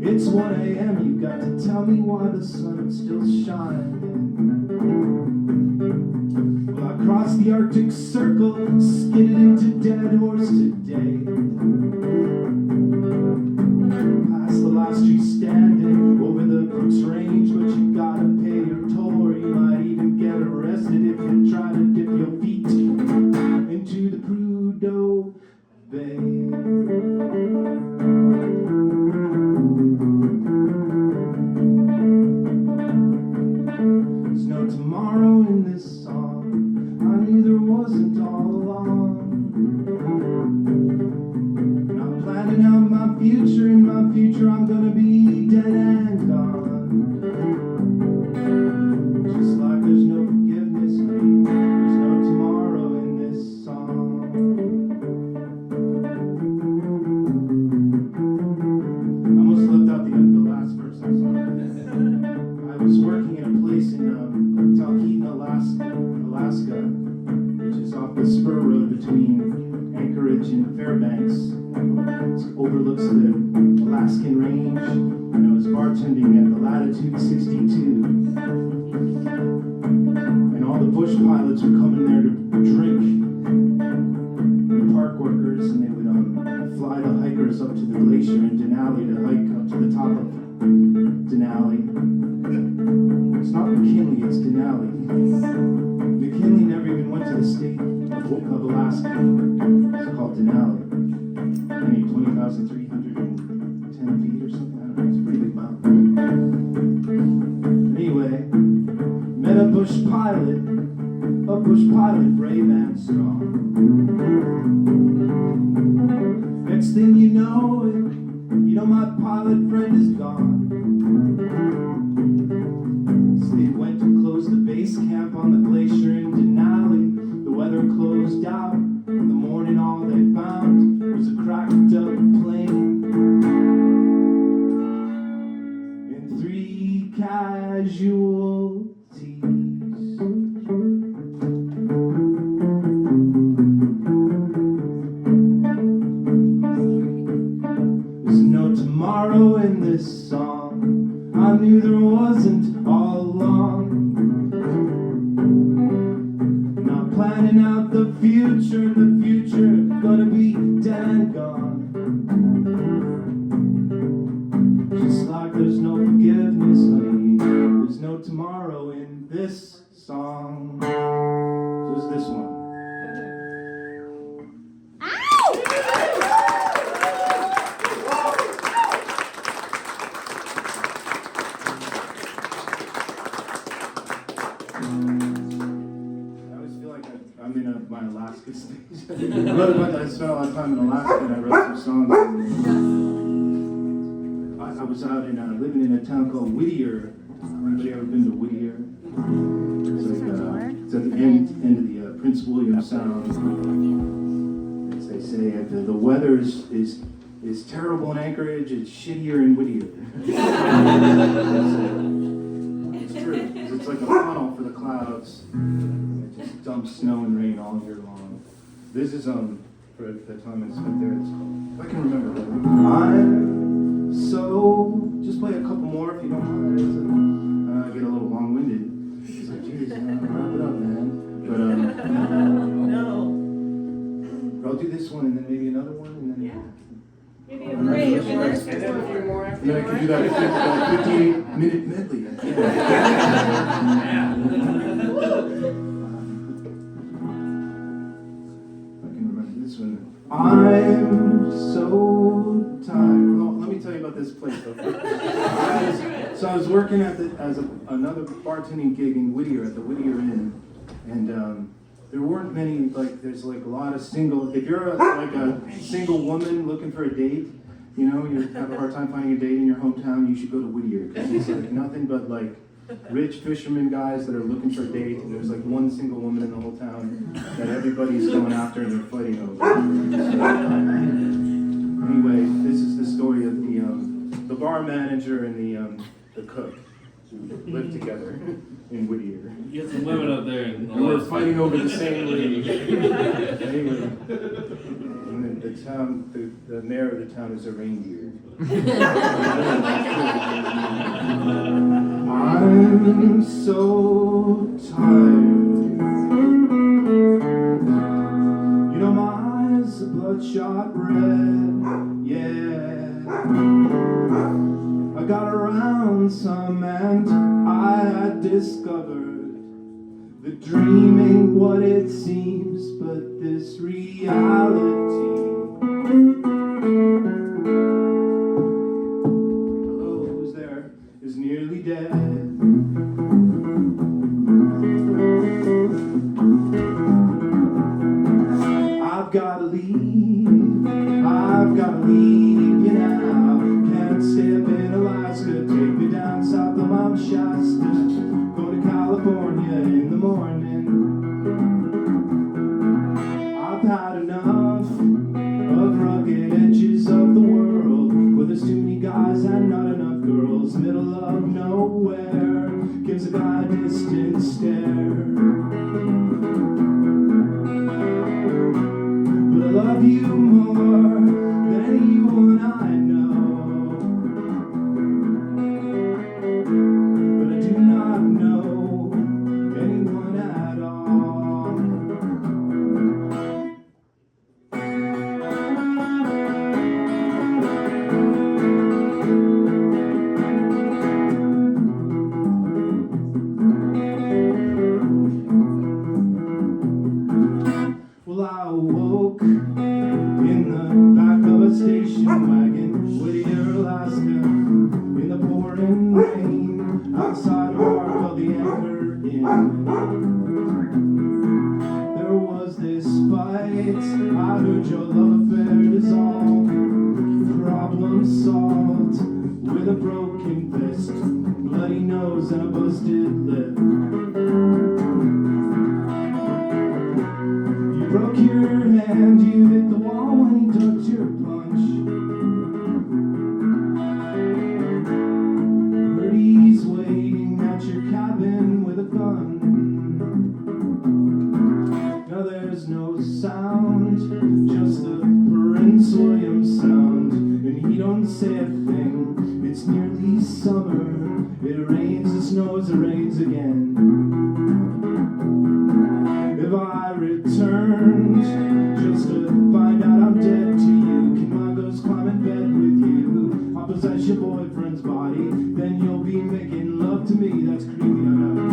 It's 1 a.m., you got to tell me why the sun's still shining. Well, I crossed the Arctic Circle, skidded into Dead Horse today. Past the last tree standing over the Brooks Range, but you gotta pay your toll or you might even get arrested if you try to dip your feet into the Prudhoe Bay. There's no tomorrow in this song. I knew there wasn't all along. Not planning out my future. In my future, I'm gonna be dead and gone. Just like there's no forgiveness, honey, there's no tomorrow in this song. I almost left out the last verse. I'm sorry. I was working in a place in Talkeetna, Alaska, which is off the spur road between Anchorage and Fairbanks. It overlooks the Alaskan range, and I was bartending at the latitude 62. And all the bush pilots would come in there to drink, the park workers, and they would fly the hikers up to the glacier in Denali to hike up to the top of Denali. It's not McKinley, it's Denali. McKinley never even went to the state of Alaska. It's called Denali. Maybe 20,310 feet or something. I don't know, it's a pretty big mountain. Anyway, met a bush pilot, brave and strong. Next thing you know, my pilot friend is gone. So they went to close the base camp on the glacier in Denali. The weather closed out. In the morning, all they found was a cracked up plane and 3 casualties. There's no tomorrow in this song. I knew there wasn't all along. Not planning out the future, gonna be dead and gone. Just like there's no forgiveness, honey, there's no tomorrow in this song. So it's this one. I'm in my Alaska stage. I spent a lot of time in Alaska and I wrote some songs. I was out in living in a town called Whittier. Anybody ever been to Whittier? It's at the end of the Prince William Sound. As they say, the weather is terrible in Anchorage. It's shittier in Whittier. It's true. 'Cause it's like a funnel for the clouds. It just dumps snow and rain all year long. This is for the time I spent there. It's called, if I can remember. I'm so. Just play a couple more if you don't mind. I get a little long-winded. It's like, geez, wrap it up, man. But No. I'll do this one and then maybe another one and then. Yeah. Maybe a break. And then a few more And after then I can do that 58-minute medley. At the end. I can remember this one. I'm so tired. Oh, let me tell you about this place. So I was working as another bartending gig in Whittier at the Whittier Inn, and there weren't many. There's a lot of single. If you're a single woman looking for a date, you have a hard time finding a date in your hometown. You should go to Whittier because it's nothing but rich fisherman guys that are looking for a date, and there's one single woman in the whole town that everybody's going after and they're fighting over. So, anyway, this is the story of the bar manager and the cook who lived together in Whittier. You get some women up there and And we're fighting over the same lady. Anyway, and the mayor of the town is a reindeer. I'm so tired. My eyes are bloodshot red. Yeah. I got around some and I had discovered that dream ain't what it seems, but this reality. Hello, who's there? Is nearly dead. I've gotta leave you now. Can't stay up in Alaska. Take me down south of Mount Shasta. Go to California in the morning. I've had enough of rugged edges of the world, where there's too many guys and not enough girls. Middle of nowhere gives a guy a distant stare. But I love you more than anyone I know. But I do not know anyone at all. Well, I woke in the back of a station wagon, Whittier, Alaska, in the pouring rain, outside a bar called the Anchor Inn. There was this fight, I heard your love affair dissolved, problem solved, with a broken fist, bloody nose and a busted lip. You broke your hand, you hit the wall when you ducked your punch. Birdie's waiting at your cabin with a gun. Now there's no sound, just the Prince William sound, and he don't say a thing. It's nearly summer, it rains, it snows, it rains again. If I returned just to find out I'm dead to you, can my ghost climb in bed with you? I'll possess your boyfriend's body, then you'll be making love to me. That's creepy, I know.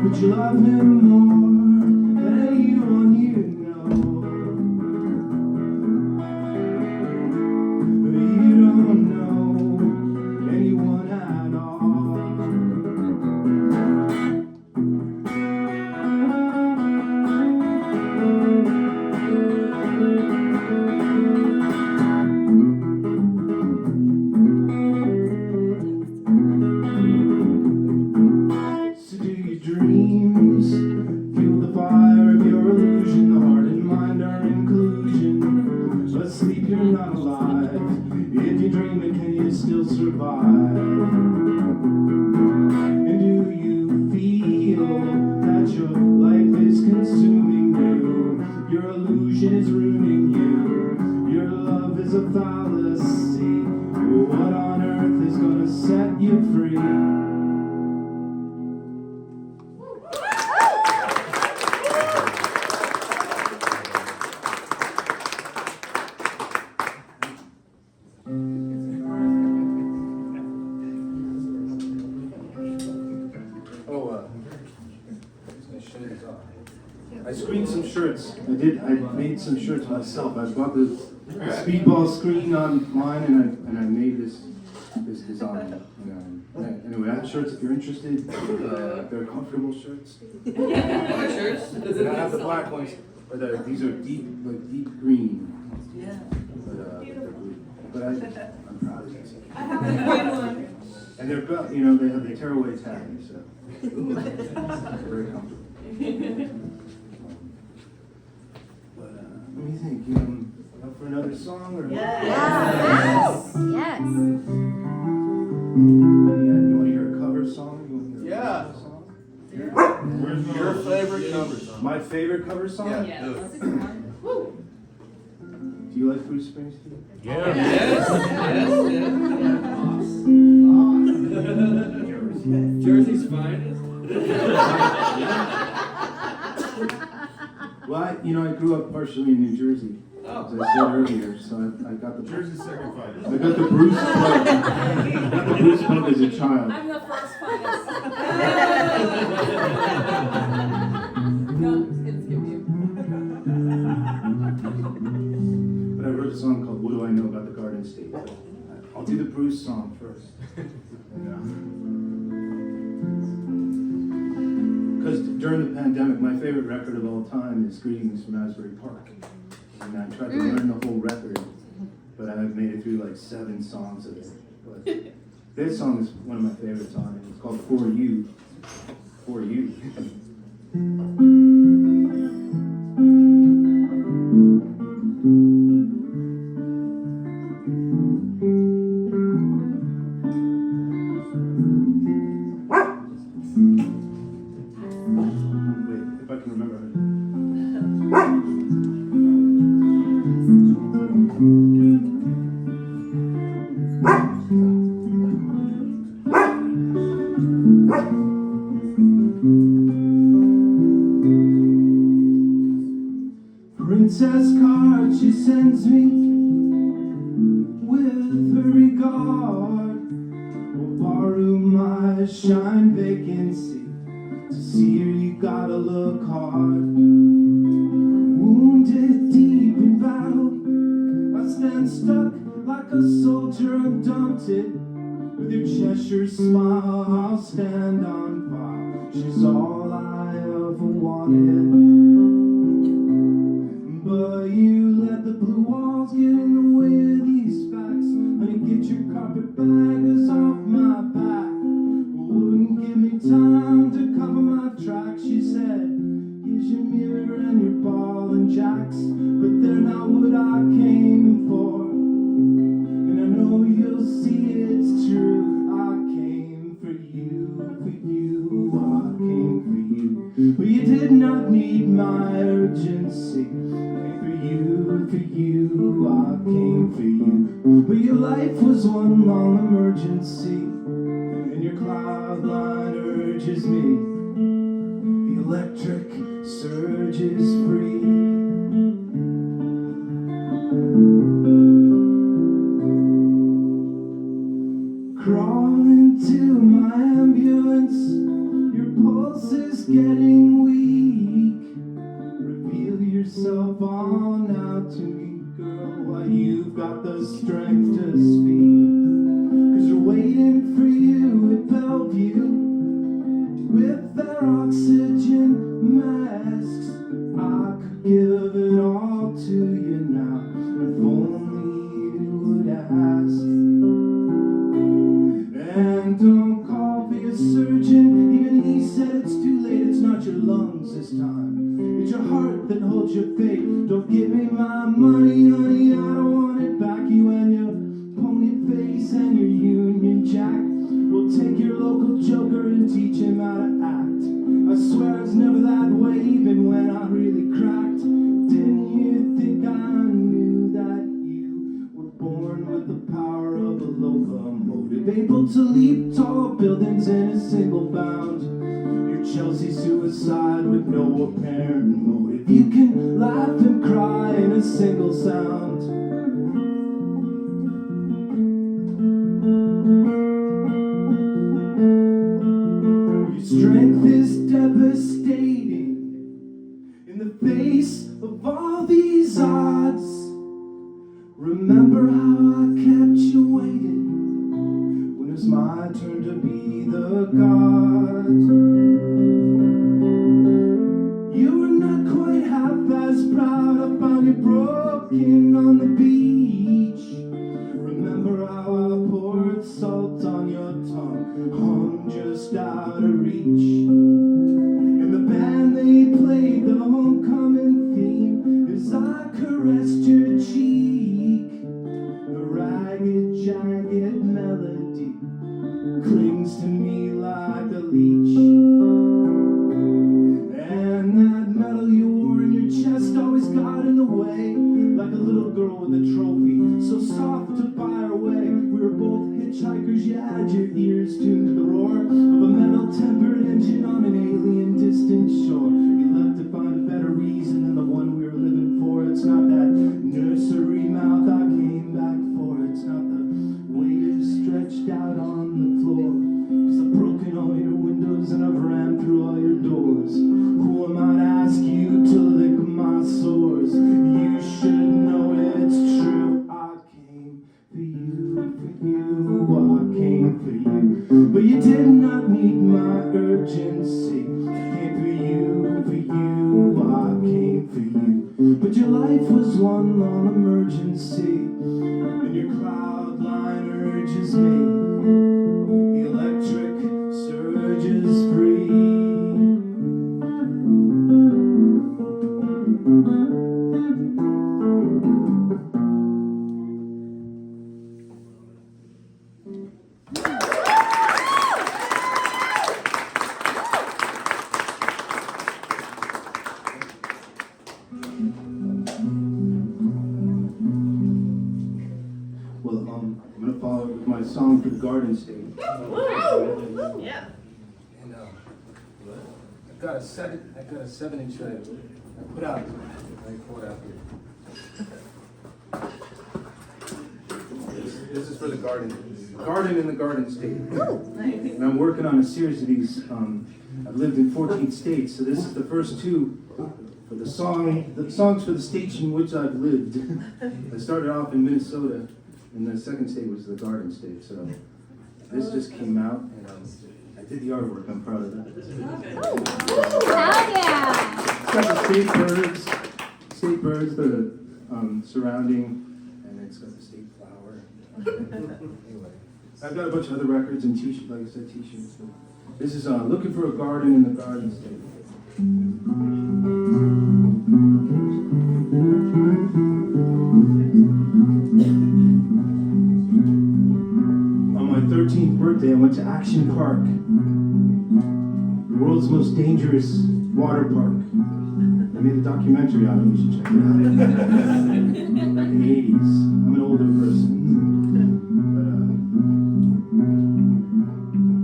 But you love him more than anyone you know. But you don't know anyone at all. still survive? And do you feel that your life is consuming you? Your illusion is ruining you. Your love is a fallacy. What on earth is gonna set you free? I screened some shirts. I made some shirts myself. I bought the speedball screen online, and I made this design. Anyway, I have shirts if you're interested. They're comfortable shirts. Black shirts? And I have the black ones. But these are deep green. Yeah. But I'm proud of these. I have a green one. And they're they have the tearaway tag, so they're very comfortable. But what do you think? You up for another song or? Yes. Yes. You want to hear a cover song? You want to hear a cover song? Where's your favorite cover song? My favorite cover song? Yeah. Do Do you like Bruce Springsteen? Yes. Jersey's finest. Well, I grew up partially in New Jersey, as I said earlier, so I got the Jersey second finest. I got the Bruce bug. I got the Bruce bug as a child. I'm the first finest. No, it's give you. But I wrote a song called "What Do I Know About the Garden State." But I'll do the Bruce song first. Because during the pandemic, my favorite record of all time is "Greetings from Asbury Park," and I tried to learn the whole record, but I've made it through like 7 songs of it. But this song is one of my favorites on it. It's called "For You." For You. Wait, if I can remember. Princess card she sends me with her regard. Will borrow my shine vacancy. To see her you gotta look hard. Wounded deep in battle, I stand stuck like a soldier undaunted. With your Cheshire smile, I'll stand on fire. She's all I ever wanted. But you let the blue walls get in the way of these facts. Honey, get your carpetbaggers off my back. Wouldn't give me time to cover my tracks. She said, here's your mirror and your ball and jacks. But they're not what I came for. And I know you'll see it's true. I came for you, I came for you. But you did not need my urgency. For you, I came for you. But your life was one long emergency, and your cloud line urges me. The electric surge is free. Crawl into my ambulance, your pulse is getting weak. Reveal yourself on out to me, girl, while you've got the strength to speak. Cause they're waiting for you at Bellevue with their oxygen masks. I could give it all to you now, if only you would ask. And don't call for your surgeon, even he said it's too late. It's not your lungs this time, it's your heart that holds your fate. Don't give me my money, honey, I don't want it back. You and your pony face and your able to leap tall buildings in a single bound. You're Chelsea suicide with no apparent motive. You can laugh and cry in a single sound. Your strength is devastating in the face of all these odds. Remember how I kept you waiting when it was my turn to be the god. You were not quite half as proud. I found you broken on the beach. Remember how I poured salt on your tongue, hung just out of reach. And the band they played the homecoming theme as I caressed your cheek. The ragged, jagged melody clings to me like a leech. And that medal you wore in your chest always got in the way, like a little girl with a trophy, so soft to buy her way. We were both hitchhikers, you had your ears tuned to the roar of a metal-tempered engine on an alien distant shore. You left to find a better reason than the one we were living for. It's not that nursery mouth I came back for. It's not the waiters stretched out on the floor. 'Cause I've broken all your windows and I've ran through all your doors. Who am I to ask you to lick my sores? You should know it's true. I came for you, I came for you. But you did not need my urgency. Came for you, I came for you. But your life was one long emergency, and your cloud line urges me. The electric surges free. Well, I'm gonna follow it with my song for the Garden State. Yeah. And I've got a 7-inch I put out. I pulled out here. This is for the garden in the Garden State. And I'm working on a series of these. I've lived in 14 states, so this is the first two for the songs for the states in which I've lived. I started off in Minnesota, and the second state was the Garden State. So this just came out, and I did the artwork. I'm proud of that. Hell yeah! It's got the state birds that are surrounding, and it's got the state flower. Anyway, I've got a bunch of other records and t-shirts, like I said, t-shirts. So this is Looking for a Garden in the Garden State. On my 13th birthday, I went to Action Park, the world's most dangerous water park. I made a documentary on it, you should check it out. Back in the 80s. I'm an older person. But,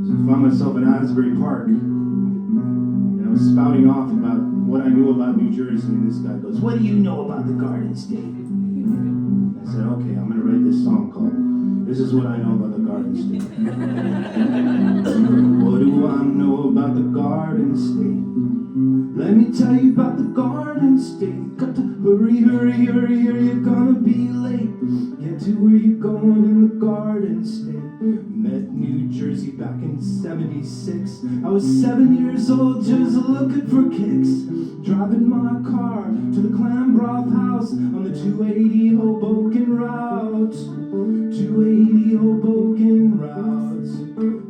so I found myself in Asbury Park. And I was spouting off about what I knew about New Jersey, and this guy goes, "What do you know about the Garden State?" I said, "Okay, I'm going to write this song called This Is What I Know About the Garden State." What do I know about the Garden State? Let me tell you about the Garden State. Got to hurry, hurry, hurry, or you're gonna be late. Get to where you're going in the Garden State. Met New Jersey back in '76. I was 7 years old, just looking for kicks. Driving my car to the clam broth house on the 280 Hoboken route. 280 Hoboken route.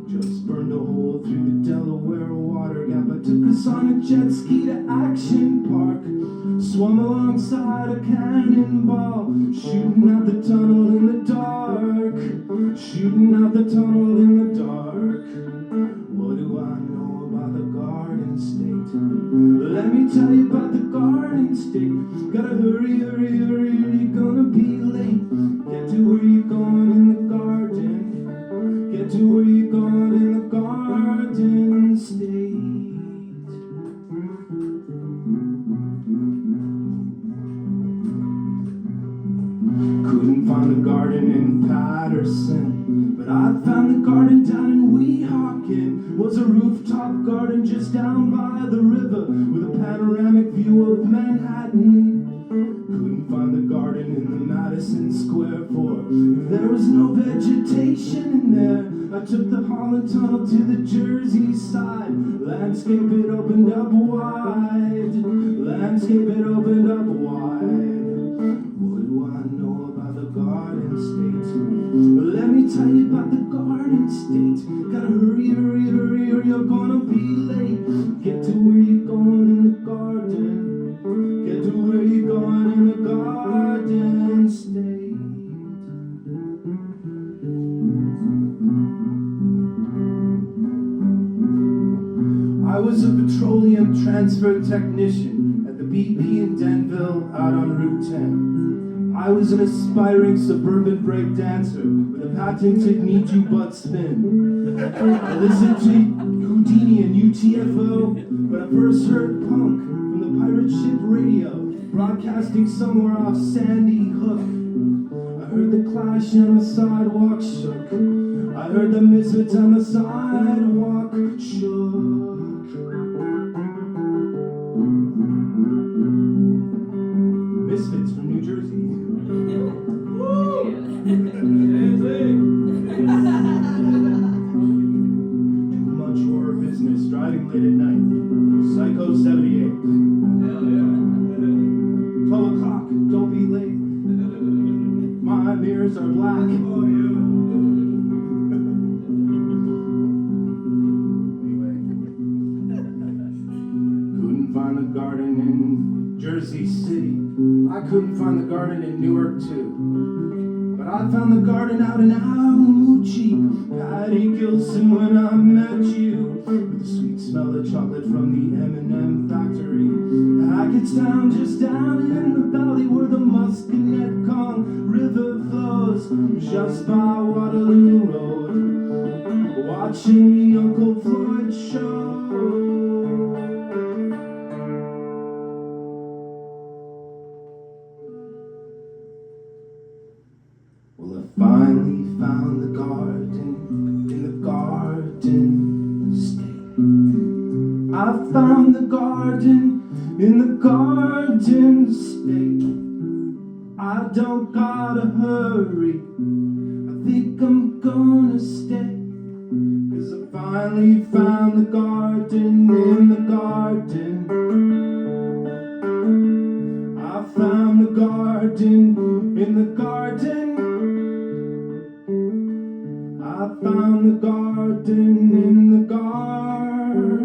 Just burned a hole through the Delaware water gap. I took us on a jet ski to Action Park. Swum alongside a cannonball, shooting out the tunnel in the dark. Shooting out the tunnel in the dark. What do I know about the Garden State? Let me tell you about the Garden State. Gotta hurry, hurry, hurry, or you're gonna be late. Get to where you're going in the garden. Get to Couldn't find the garden in Patterson, but I found the garden down in Weehawken. Was a rooftop garden just down by the river with a panoramic view of Manhattan. Couldn't find the garden in the Madison Square for there was no vegetation in there. I took the Holland Tunnel to the Jersey side. Landscape it opened up wide. Landscape it opened up wide. What do I know about the Garden State? Let me tell you about the Garden State. Gotta hurry, hurry, hurry, or you're gonna be late. Get to where you're going in the garden. Get to where you're going in the Garden State. I was a petroleum transfer technician at the BP in Denville out on Route 10. I was an aspiring suburban break dancer with a patented need-you butt spin. I listened to Houdini and UTFO, but I first heard punk from the pirate ship radio, broadcasting somewhere off Sandy Hook. I heard the Clash and the sidewalk shook. I heard the Misfits on the sidewalk shook. Misfits from New Jersey. Too much horror business, driving late at night. Psycho 78. 12 o'clock, don't be late. My mirrors are black. Anyway. Couldn't find the garden in Jersey City. I couldn't find the garden in Newark too. But I found the garden out in Alamuchi. Patty Gilson when I met you. With the sweet smell of chocolate from the M&M factory. Hackettstown just down in the valley where the Musconetcong River flows. Just by Waterloo Road. Watching the Uncle Floyd show. Well, I finally found the garden in the Garden State. I found the garden in the Garden State. I don't gotta hurry. I think I'm gonna stay. 'Cause I finally found the garden in the garden. I found the garden in the garden. I found the garden in the Garden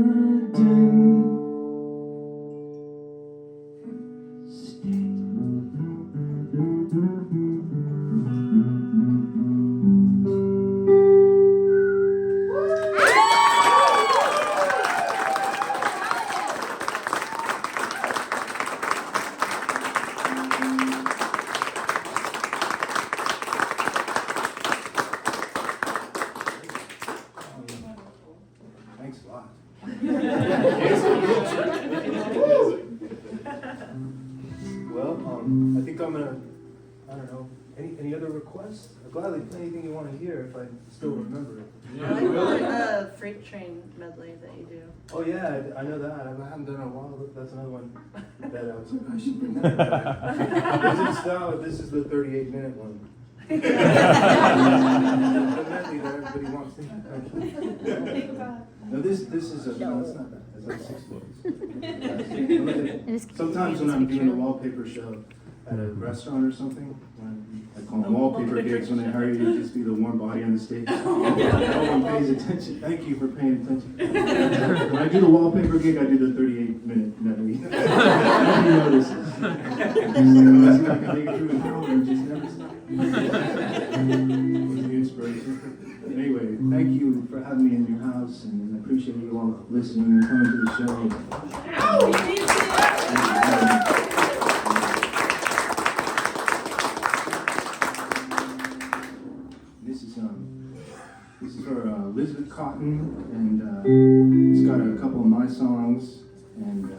State. Thanks a lot. Well, I think I'm gonna, I don't know, any other requests? I'll gladly play anything you want to hear if I still remember it. I like the freight train medley that you do. Oh yeah, I know that. I haven't done it in a while. That's another one that I was like, I should bring that back. This is the 38-minute one. The medley that everybody wants to hear. No, this is a, no, it's not that. It's like 6 days. Sometimes when I'm doing a wallpaper show at a restaurant or something, when I call them wallpaper gigs, when they hire you to just be the warm body on the stage, no one pays attention. Thank you for paying attention. When I do the wallpaper gig, I do the 38-minute medley. Nobody notices. So I can make it through an hour and just never stop. Was the inspiration. Anyway, thank you for having me in your house, and I appreciate you all listening and coming to the show. This is for Elizabeth Cotton, and it's got a couple of my songs, and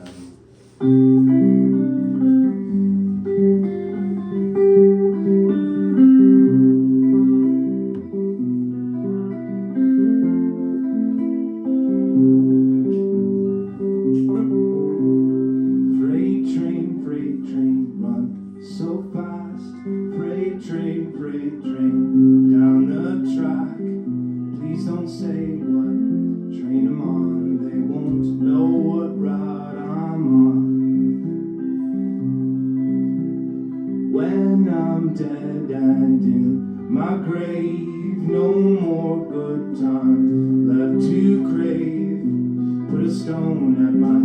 freight train down the track. Please don't say what train I'm on. They won't know what route I'm on. When I'm dead and in my grave, no more good time left to crave. Put a stone at my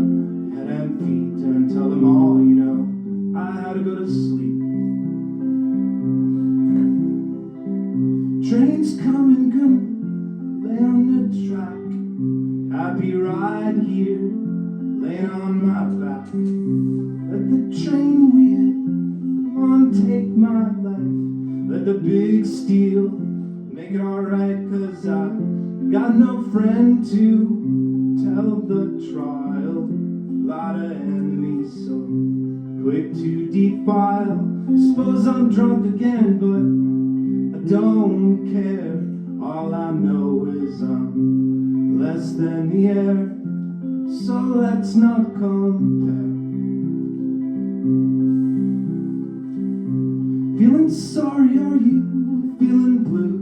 head and feet and tell them all, you know, I had to go to sleep. Trains come and go, lay on the track. Happy ride here, laying on my back. Let the train wheel, come on, take my life. Let the big steel make it alright, 'cause I got no friend to tell the trial. Lot of enemies so quick to defile. Suppose I'm drunk again, but I don't care. All I know is I'm less than the air, so let's not compare. Feeling sorry, are you feeling blue?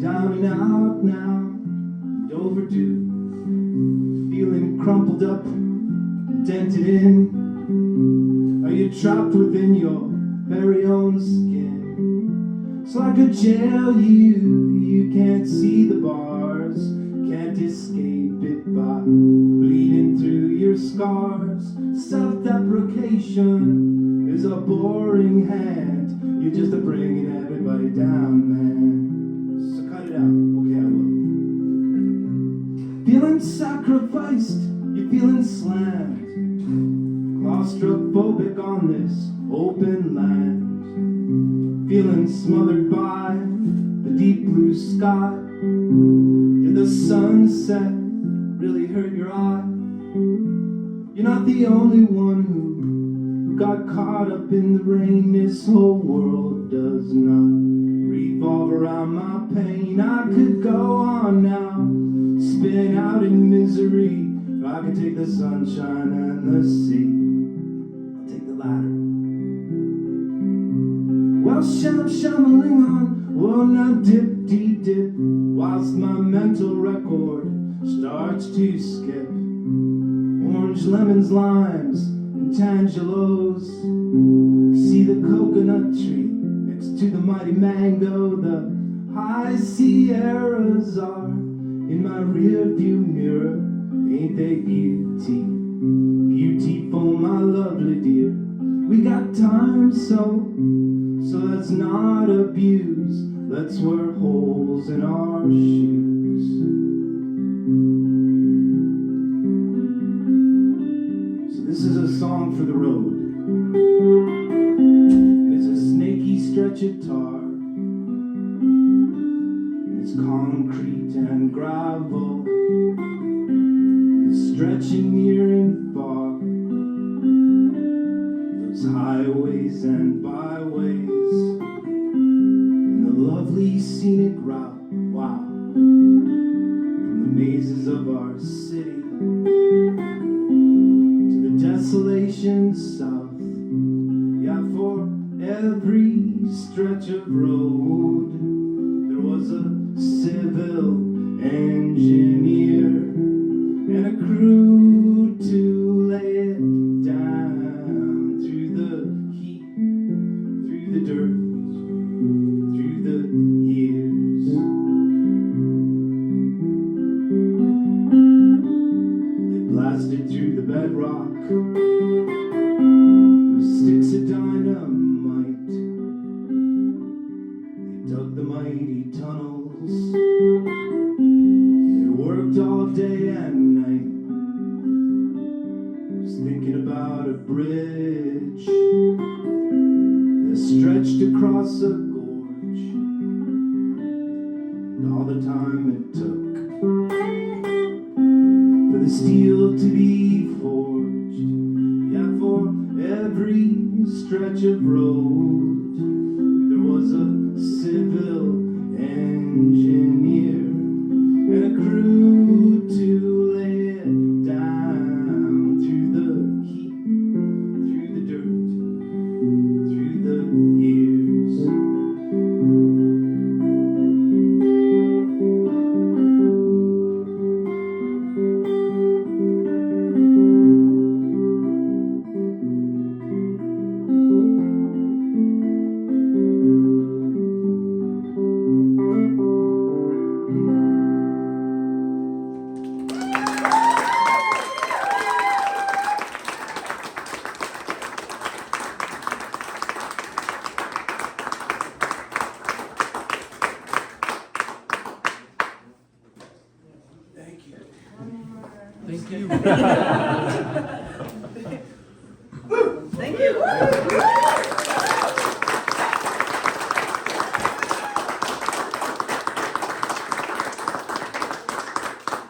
Down and out now, and overdue. Feeling crumpled up, dented in. Are you trapped within your very own skin? It's like a jail, you can't see the bars, can't escape it by bleeding through your scars. Self-deprecation is a boring hand. You're just bringing everybody down, man. So cut it out, okay, I will. Feeling sacrificed, you're feeling slammed. Claustrophobic on this open land. Feeling smothered by the deep blue sky. Did the sunset really hurt your eye? You're not the only one who got caught up in the rain. This whole world does not revolve around my pain. I could go on now, spin out in misery. I could take the sunshine and the sea. I'll take the latter. Well, shamaling on, well, now dip, whilst my mental record starts to skip. Orange, lemons, limes, and tangelos. See the coconut tree next to the mighty mango. The high Sierras are in my rear view mirror. Ain't they beauty? Beautiful, my lovely dear. We got time, so let's not abuse. Let's wear holes in our shoes. So this is a song for the road. And it's a snaky stretch of tar. And it's concrete and gravel. And it's stretching near and far. Those highways and byways. Lovely scenic route, wow, from the mazes of our city to the desolation south. Yeah, for every stretch of road there was a civil engineer and a crew to lay it down through the heat, through the dirt, years. They blasted through the bedrock with sticks of dynamite. They dug the mighty tunnels. They worked all day and night. I was thinking about a bridge that stretched across a all the time it took for the steel to be forged. Yeah, for every stretch of road there was a civil engineer and a crew to lay it down through the heat, through the dirt, through the years. Thank you.